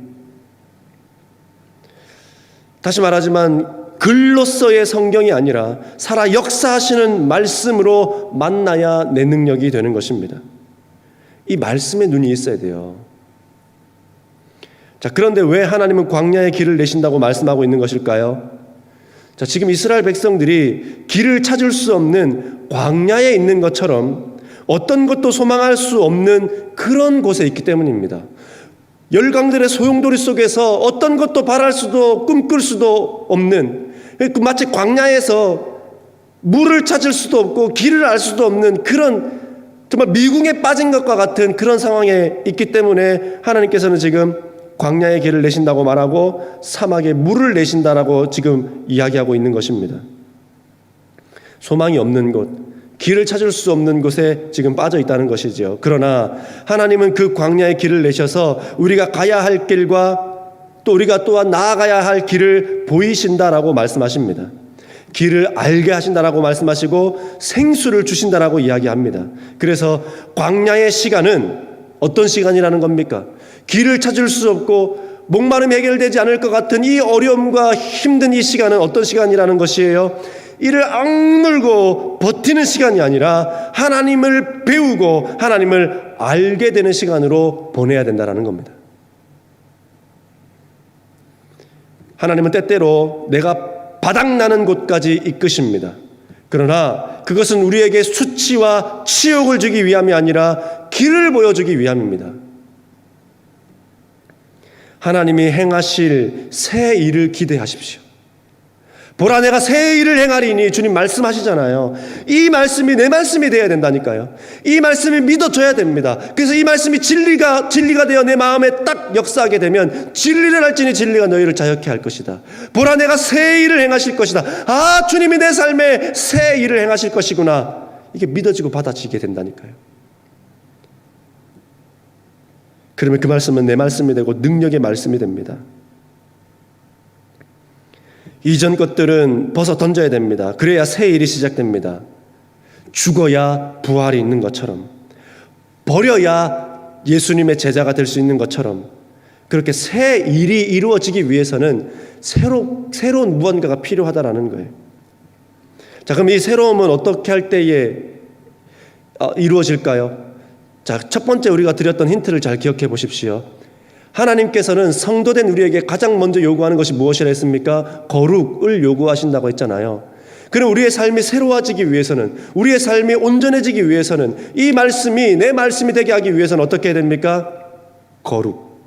다시 말하지만 글로서의 성경이 아니라 살아 역사하시는 말씀으로 만나야 내 능력이 되는 것입니다. 이 말씀의 눈이 있어야 돼요. 자, 그런데 왜 하나님은 광야의 길을 내신다고 말씀하고 있는 것일까요? 자, 지금 이스라엘 백성들이 길을 찾을 수 없는 광야에 있는 것처럼 어떤 것도 소망할 수 없는 그런 곳에 있기 때문입니다. 열강들의 소용돌이 속에서 어떤 것도 바랄 수도 꿈꿀 수도 없는, 마치 광야에서 물을 찾을 수도 없고 길을 알 수도 없는 그런 정말 미궁에 빠진 것과 같은 그런 상황에 있기 때문에 하나님께서는 지금 광야의 길을 내신다고 말하고 사막에 물을 내신다라고 지금 이야기하고 있는 것입니다. 소망이 없는 곳, 길을 찾을 수 없는 곳에 지금 빠져 있다는 것이지요. 그러나 하나님은 그 광야의 길을 내셔서 우리가 가야 할 길과 또 우리가 또한 나아가야 할 길을 보이신다라고 말씀하십니다. 길을 알게 하신다라고 말씀하시고 생수를 주신다라고 이야기합니다. 그래서 광야의 시간은 어떤 시간이라는 겁니까? 길을 찾을 수 없고 목마름이 해결되지 않을 것 같은 이 어려움과 힘든 이 시간은 어떤 시간이라는 것이에요? 이를 악물고 버티는 시간이 아니라 하나님을 배우고 하나님을 알게 되는 시간으로 보내야 된다는 겁니다. 하나님은 때때로 내가 바닥나는 곳까지 이끄십니다. 그러나 그것은 우리에게 수치와 치욕을 주기 위함이 아니라 길을 보여주기 위함입니다. 하나님이 행하실 새 일을 기대하십시오. 보라, 내가 새 일을 행하리니 주님 말씀하시잖아요. 이 말씀이 내 말씀이 되어야 된다니까요. 이 말씀이 믿어져야 됩니다. 그래서 이 말씀이 진리가 되어 내 마음에 딱 역사하게 되면 진리를 할지니 진리가 너희를 자유케 할 것이다. 보라, 내가 새 일을 행하실 것이다. 아, 주님이 내 삶에 새 일을 행하실 것이구나. 이게 믿어지고 받아지게 된다니까요. 그러면 그 말씀은 내 말씀이 되고 능력의 말씀이 됩니다. 이전 것들은 벗어 던져야 됩니다. 그래야 새 일이 시작됩니다. 죽어야 부활이 있는 것처럼, 버려야 예수님의 제자가 될 수 있는 것처럼, 그렇게 새 일이 이루어지기 위해서는 새로운 무언가가 필요하다라는 거예요. 자, 그럼 이 새로움은 어떻게 할 때에 이루어질까요? 자, 첫 번째 우리가 드렸던 힌트를 잘 기억해 보십시오. 하나님께서는 성도된 우리에게 가장 먼저 요구하는 것이 무엇이라 했습니까? 거룩을 요구하신다고 했잖아요. 그럼 우리의 삶이 새로워지기 위해서는, 우리의 삶이 온전해지기 위해서는, 이 말씀이 내 말씀이 되게 하기 위해서는 어떻게 해야 됩니까? 거룩.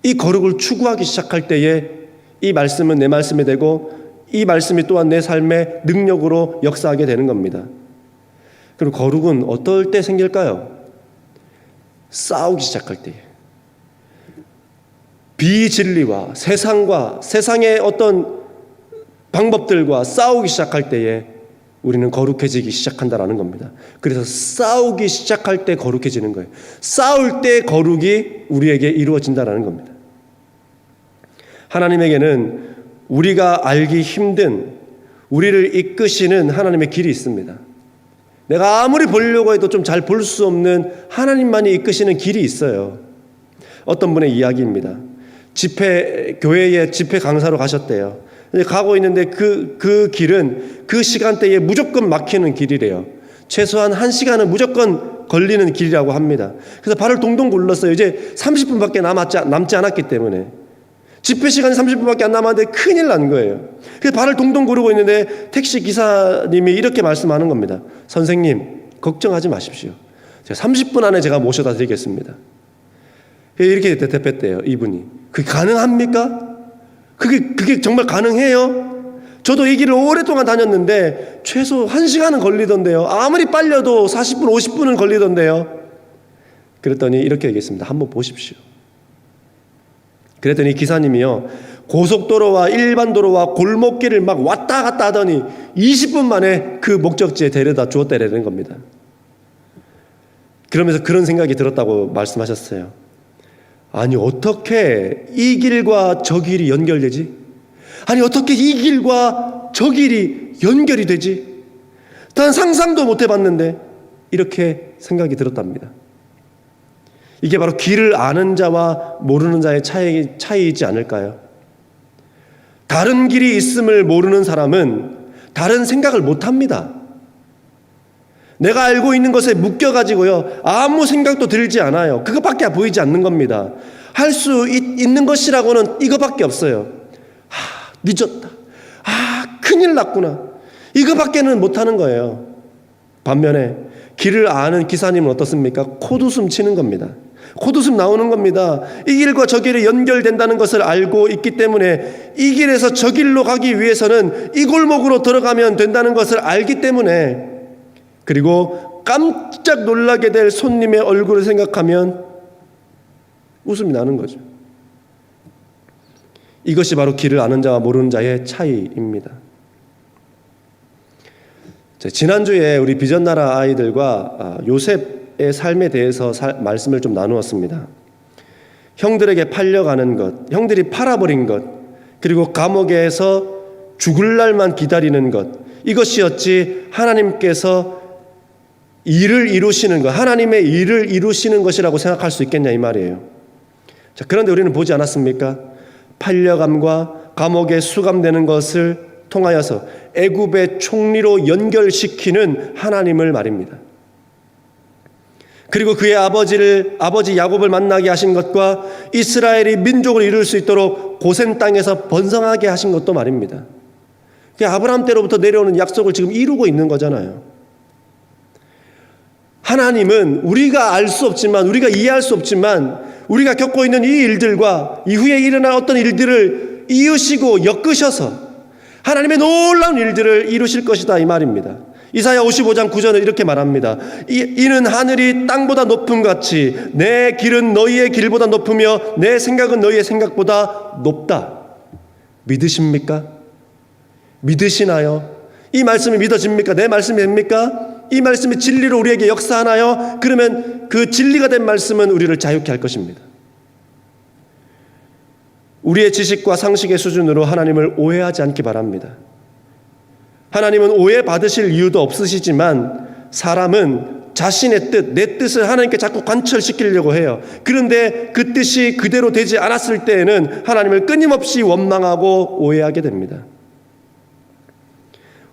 이 거룩을 추구하기 시작할 때에 이 말씀은 내 말씀이 되고 이 말씀이 또한 내 삶의 능력으로 역사하게 되는 겁니다. 그럼 거룩은 어떨 때 생길까요? 싸우기 시작할 때에. 비진리와 세상과 세상의 어떤 방법들과 싸우기 시작할 때에 우리는 거룩해지기 시작한다라는 겁니다. 그래서 싸우기 시작할 때 거룩해지는 거예요. 싸울 때 거룩이 우리에게 이루어진다라는 겁니다. 하나님에게는 우리가 알기 힘든, 우리를 이끄시는 하나님의 길이 있습니다. 내가 아무리 보려고 해도 좀 잘 볼 수 없는 하나님만이 이끄시는 길이 있어요. 어떤 분의 이야기입니다. 교회에 집회 강사로 가셨대요. 가고 있는데 그 길은 그 시간대에 무조건 막히는 길이래요. 최소한 1시간은 무조건 걸리는 길이라고 합니다. 그래서 발을 동동 굴렀어요. 이제 30분밖에 남지 않았기 때문에. 집회 시간이 30분밖에 안 남았는데 큰일 난 거예요. 그래서 발을 동동 구르고 있는데 택시 기사님이 이렇게 말씀하는 겁니다. 선생님, 걱정하지 마십시오. 제가 30분 안에 제가 모셔다 드리겠습니다. 이렇게 대답했대요, 이분이. 그게 가능합니까? 그게 정말 가능해요? 저도 이 길을 오랫동안 다녔는데 최소 1시간은 걸리던데요. 아무리 빨려도 40분, 50분은 걸리던데요. 그랬더니 이렇게 얘기했습니다. 한번 보십시오. 그랬더니 기사님이요, 고속도로와 일반도로와 골목길을 막 왔다 갔다 하더니 20분 만에 그 목적지에 데려다 주었다라는 겁니다. 그러면서 그런 생각이 들었다고 말씀하셨어요. 아니, 어떻게 이 길과 저 길이 연결되지? 아니, 어떻게 이 길과 저 길이 연결이 되지? 난 상상도 못 해봤는데, 이렇게 생각이 들었답니다. 이게 바로 길을 아는 자와 모르는 자의 차이이지 않을까요? 다른 길이 있음을 모르는 사람은 다른 생각을 못 합니다. 내가 알고 있는 것에 묶여가지고요, 아무 생각도 들지 않아요. 그것밖에 보이지 않는 겁니다. 할 수 있는 것이라고는 이거밖에 없어요. 늦었다. 큰일 났구나. 이거밖에는 못하는 거예요. 반면에 길을 아는 기사님은 어떻습니까? 콧웃음 치는 겁니다. 콧웃음 나오는 겁니다. 이 길과 저 길이 연결된다는 것을 알고 있기 때문에 이 길에서 저 길로 가기 위해서는 이 골목으로 들어가면 된다는 것을 알기 때문에, 그리고 깜짝 놀라게 될 손님의 얼굴을 생각하면 웃음이 나는 거죠. 이것이 바로 길을 아는 자와 모르는 자의 차이입니다. 지난주에 우리 비전나라 아이들과 요셉의 삶에 대해서 말씀을 좀 나누었습니다. 형들에게 팔려가는 것, 형들이 팔아버린 것, 그리고 감옥에서 죽을 날만 기다리는 것, 이것이었지 하나님께서 일을 이루시는 것, 하나님의 일을 이루시는 것이라고 생각할 수 있겠냐 이 말이에요. 자, 그런데 우리는 보지 않았습니까? 팔려감과 감옥에 수감되는 것을 통하여서 애굽의 총리로 연결시키는 하나님을 말입니다. 그리고 그의 아버지 야곱을 만나게 하신 것과 이스라엘이 민족을 이룰 수 있도록 고센 땅에서 번성하게 하신 것도 말입니다. 아브라함 때로부터 내려오는 약속을 지금 이루고 있는 거잖아요. 하나님은 우리가 알 수 없지만, 우리가 이해할 수 없지만, 우리가 겪고 있는 이 일들과 이후에 일어날 어떤 일들을 이으시고 엮으셔서 하나님의 놀라운 일들을 이루실 것이다 이 말입니다. 이사야 55장 9절은 이렇게 말합니다. 이는 하늘이 땅보다 높음 같이 내 길은 너희의 길보다 높으며 내 생각은 너희의 생각보다 높다. 믿으십니까? 믿으시나요? 이 말씀이 믿어집니까? 내 말씀이 됩니까? 이 말씀이 진리로 우리에게 역사하나요? 그러면 그 진리가 된 말씀은 우리를 자유케 할 것입니다. 우리의 지식과 상식의 수준으로 하나님을 오해하지 않기 바랍니다. 하나님은 오해받으실 이유도 없으시지만 사람은 자신의 뜻, 내 뜻을 하나님께 자꾸 관철시키려고 해요. 그런데 그 뜻이 그대로 되지 않았을 때에는 하나님을 끊임없이 원망하고 오해하게 됩니다.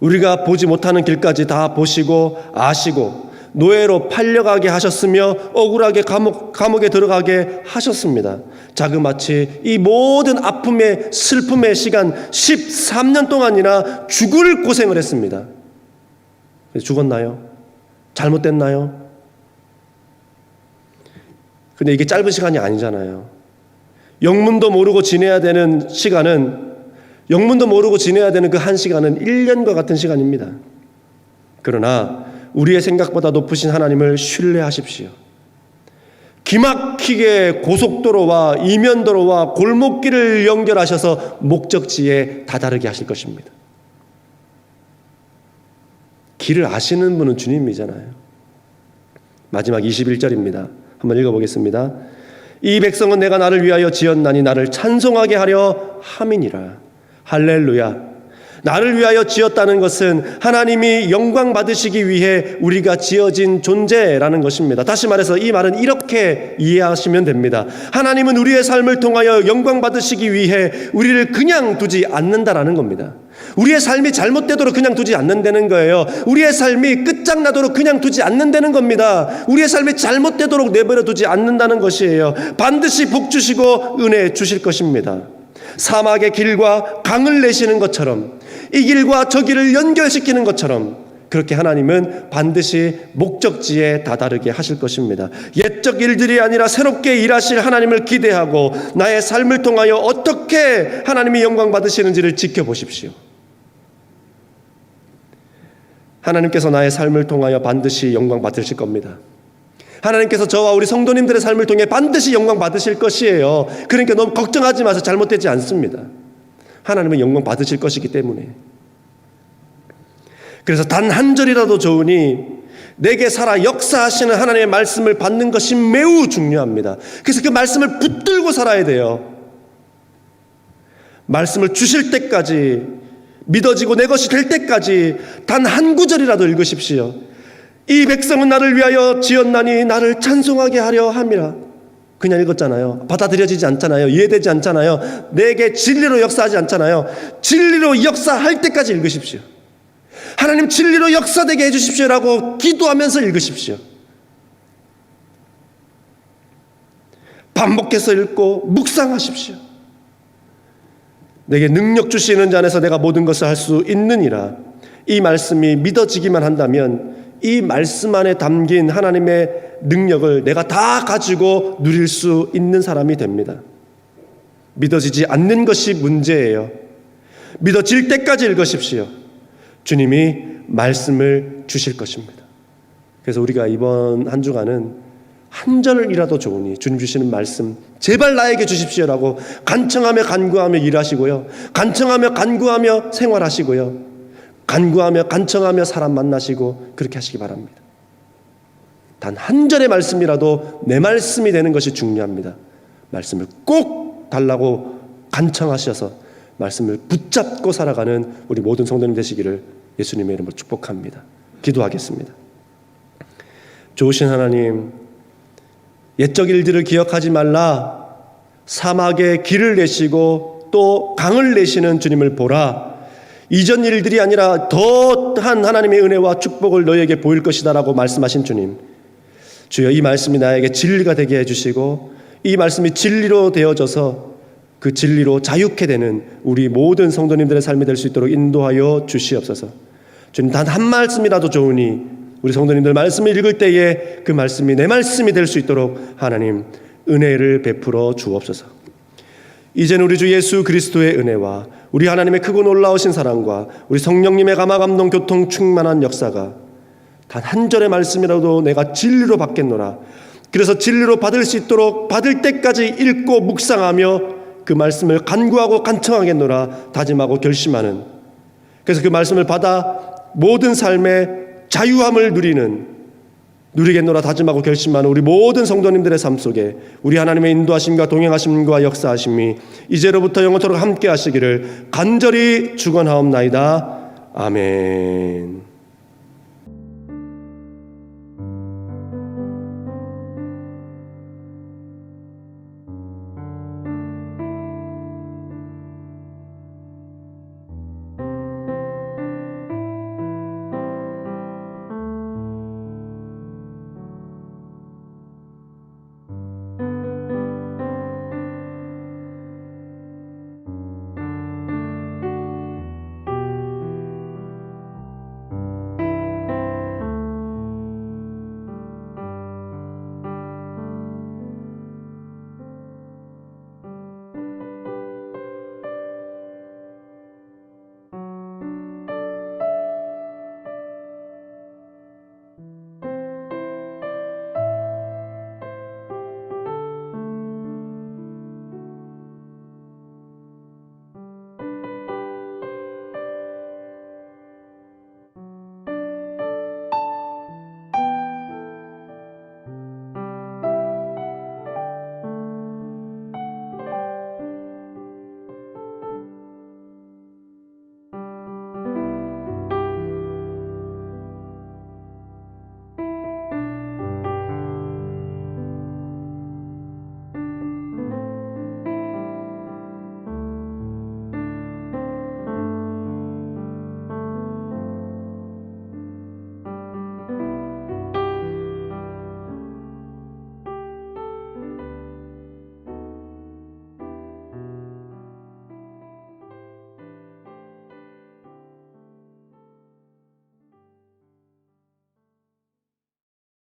우리가 보지 못하는 길까지 다 보시고 아시고 노예로 팔려가게 하셨으며 억울하게 감옥에 들어가게 하셨습니다. 자그마치 이 모든 아픔의 슬픔의 시간 13년 동안이나 죽을 고생을 했습니다. 죽었나요? 잘못됐나요? 근데 이게 짧은 시간이 아니잖아요. 영문도 모르고 지내야 되는 시간은, 영문도 모르고 지내야 되는 그 한 시간은 1년과 같은 시간입니다. 그러나 우리의 생각보다 높으신 하나님을 신뢰하십시오. 기막히게 고속도로와 이면도로와 골목길을 연결하셔서 목적지에 다다르게 하실 것입니다. 길을 아시는 분은 주님이잖아요. 마지막 21절입니다. 한번 읽어보겠습니다. 이 백성은 내가 나를 위하여 지었나니 나를 찬송하게 하려 함이니라. 할렐루야. 나를 위하여 지었다는 것은 하나님이 영광 받으시기 위해 우리가 지어진 존재라는 것입니다. 다시 말해서 이 말은 이렇게 이해하시면 됩니다. 하나님은 우리의 삶을 통하여 영광 받으시기 위해 우리를 그냥 두지 않는다라는 겁니다. 우리의 삶이 잘못되도록 그냥 두지 않는다는 거예요. 우리의 삶이 끝장나도록 그냥 두지 않는다는 겁니다. 우리의 삶이 잘못되도록 내버려 두지 않는다는 것이에요. 반드시 복 주시고 은혜 주실 것입니다. 사막의 길과 강을 내시는 것처럼, 이 길과 저 길을 연결시키는 것처럼 그렇게 하나님은 반드시 목적지에 다다르게 하실 것입니다. 옛적 일들이 아니라 새롭게 일하실 하나님을 기대하고 나의 삶을 통하여 어떻게 하나님이 영광 받으시는지를 지켜보십시오. 하나님께서 나의 삶을 통하여 반드시 영광 받으실 겁니다. 하나님께서 저와 우리 성도님들의 삶을 통해 반드시 영광 받으실 것이에요. 그러니까 너무 걱정하지 마세요. 잘못되지 않습니다. 하나님은 영광 받으실 것이기 때문에. 그래서 단 한 절이라도 좋으니 내게 살아 역사하시는 하나님의 말씀을 받는 것이 매우 중요합니다. 그래서 그 말씀을 붙들고 살아야 돼요. 말씀을 주실 때까지, 믿어지고 내 것이 될 때까지 단 한 구절이라도 읽으십시오. 이 백성은 나를 위하여 지었나니 나를 찬송하게 하려 함이라. 그냥 읽었잖아요. 받아들여지지 않잖아요. 이해되지 않잖아요. 내게 진리로 역사하지 않잖아요. 진리로 역사할 때까지 읽으십시오. 하나님 진리로 역사되게 해주십시오라고 기도하면서 읽으십시오. 반복해서 읽고 묵상하십시오. 내게 능력 주시는 자 안에서 내가 모든 것을 할 수 있느니라. 이 말씀이 믿어지기만 한다면 이 말씀 안에 담긴 하나님의 능력을 내가 다 가지고 누릴 수 있는 사람이 됩니다. 믿어지지 않는 것이 문제예요. 믿어질 때까지 읽으십시오. 주님이 말씀을 주실 것입니다. 그래서 우리가 이번 한 주간은 한 절이라도 좋으니 주님 주시는 말씀 제발 나에게 주십시오라고 간청하며 간구하며 일하시고요, 간청하며 간구하며 생활하시고요, 간구하며 간청하며 사람 만나시고 그렇게 하시기 바랍니다. 단 한 절의 말씀이라도 내 말씀이 되는 것이 중요합니다. 말씀을 꼭 달라고 간청하셔서 말씀을 붙잡고 살아가는 우리 모든 성도님 되시기를 예수님의 이름으로 축복합니다. 기도하겠습니다. 좋으신 하나님, 옛적 일들을 기억하지 말라. 사막에 길을 내시고 또 강을 내시는 주님을 보라. 이전 일들이 아니라 더한 하나님의 은혜와 축복을 너희에게 보일 것이다 라고 말씀하신 주님, 주여 이 말씀이 나에게 진리가 되게 해주시고 이 말씀이 진리로 되어져서 그 진리로 자유케 되는 우리 모든 성도님들의 삶이 될 수 있도록 인도하여 주시옵소서. 주님, 단 한 말씀이라도 좋으니 우리 성도님들 말씀을 읽을 때에 그 말씀이 내 말씀이 될 수 있도록 하나님 은혜를 베풀어 주옵소서. 이제는 우리 주 예수 그리스도의 은혜와 우리 하나님의 크고 놀라우신 사랑과 우리 성령님의 감화 감동 교통 충만한 역사가 단 한 절의 말씀이라도 내가 진리로 받겠노라. 그래서 진리로 받을 수 있도록 받을 때까지 읽고 묵상하며 그 말씀을 간구하고 간청하겠노라 다짐하고 결심하는, 그래서 그 말씀을 받아 모든 삶의 자유함을 누리겠노라 다짐하고 결심하는 우리 모든 성도님들의 삶 속에 우리 하나님의 인도하심과 동행하심과 역사하심이 이제로부터 영원토록 함께 하시기를 간절히 축원하옵나이다. 아멘.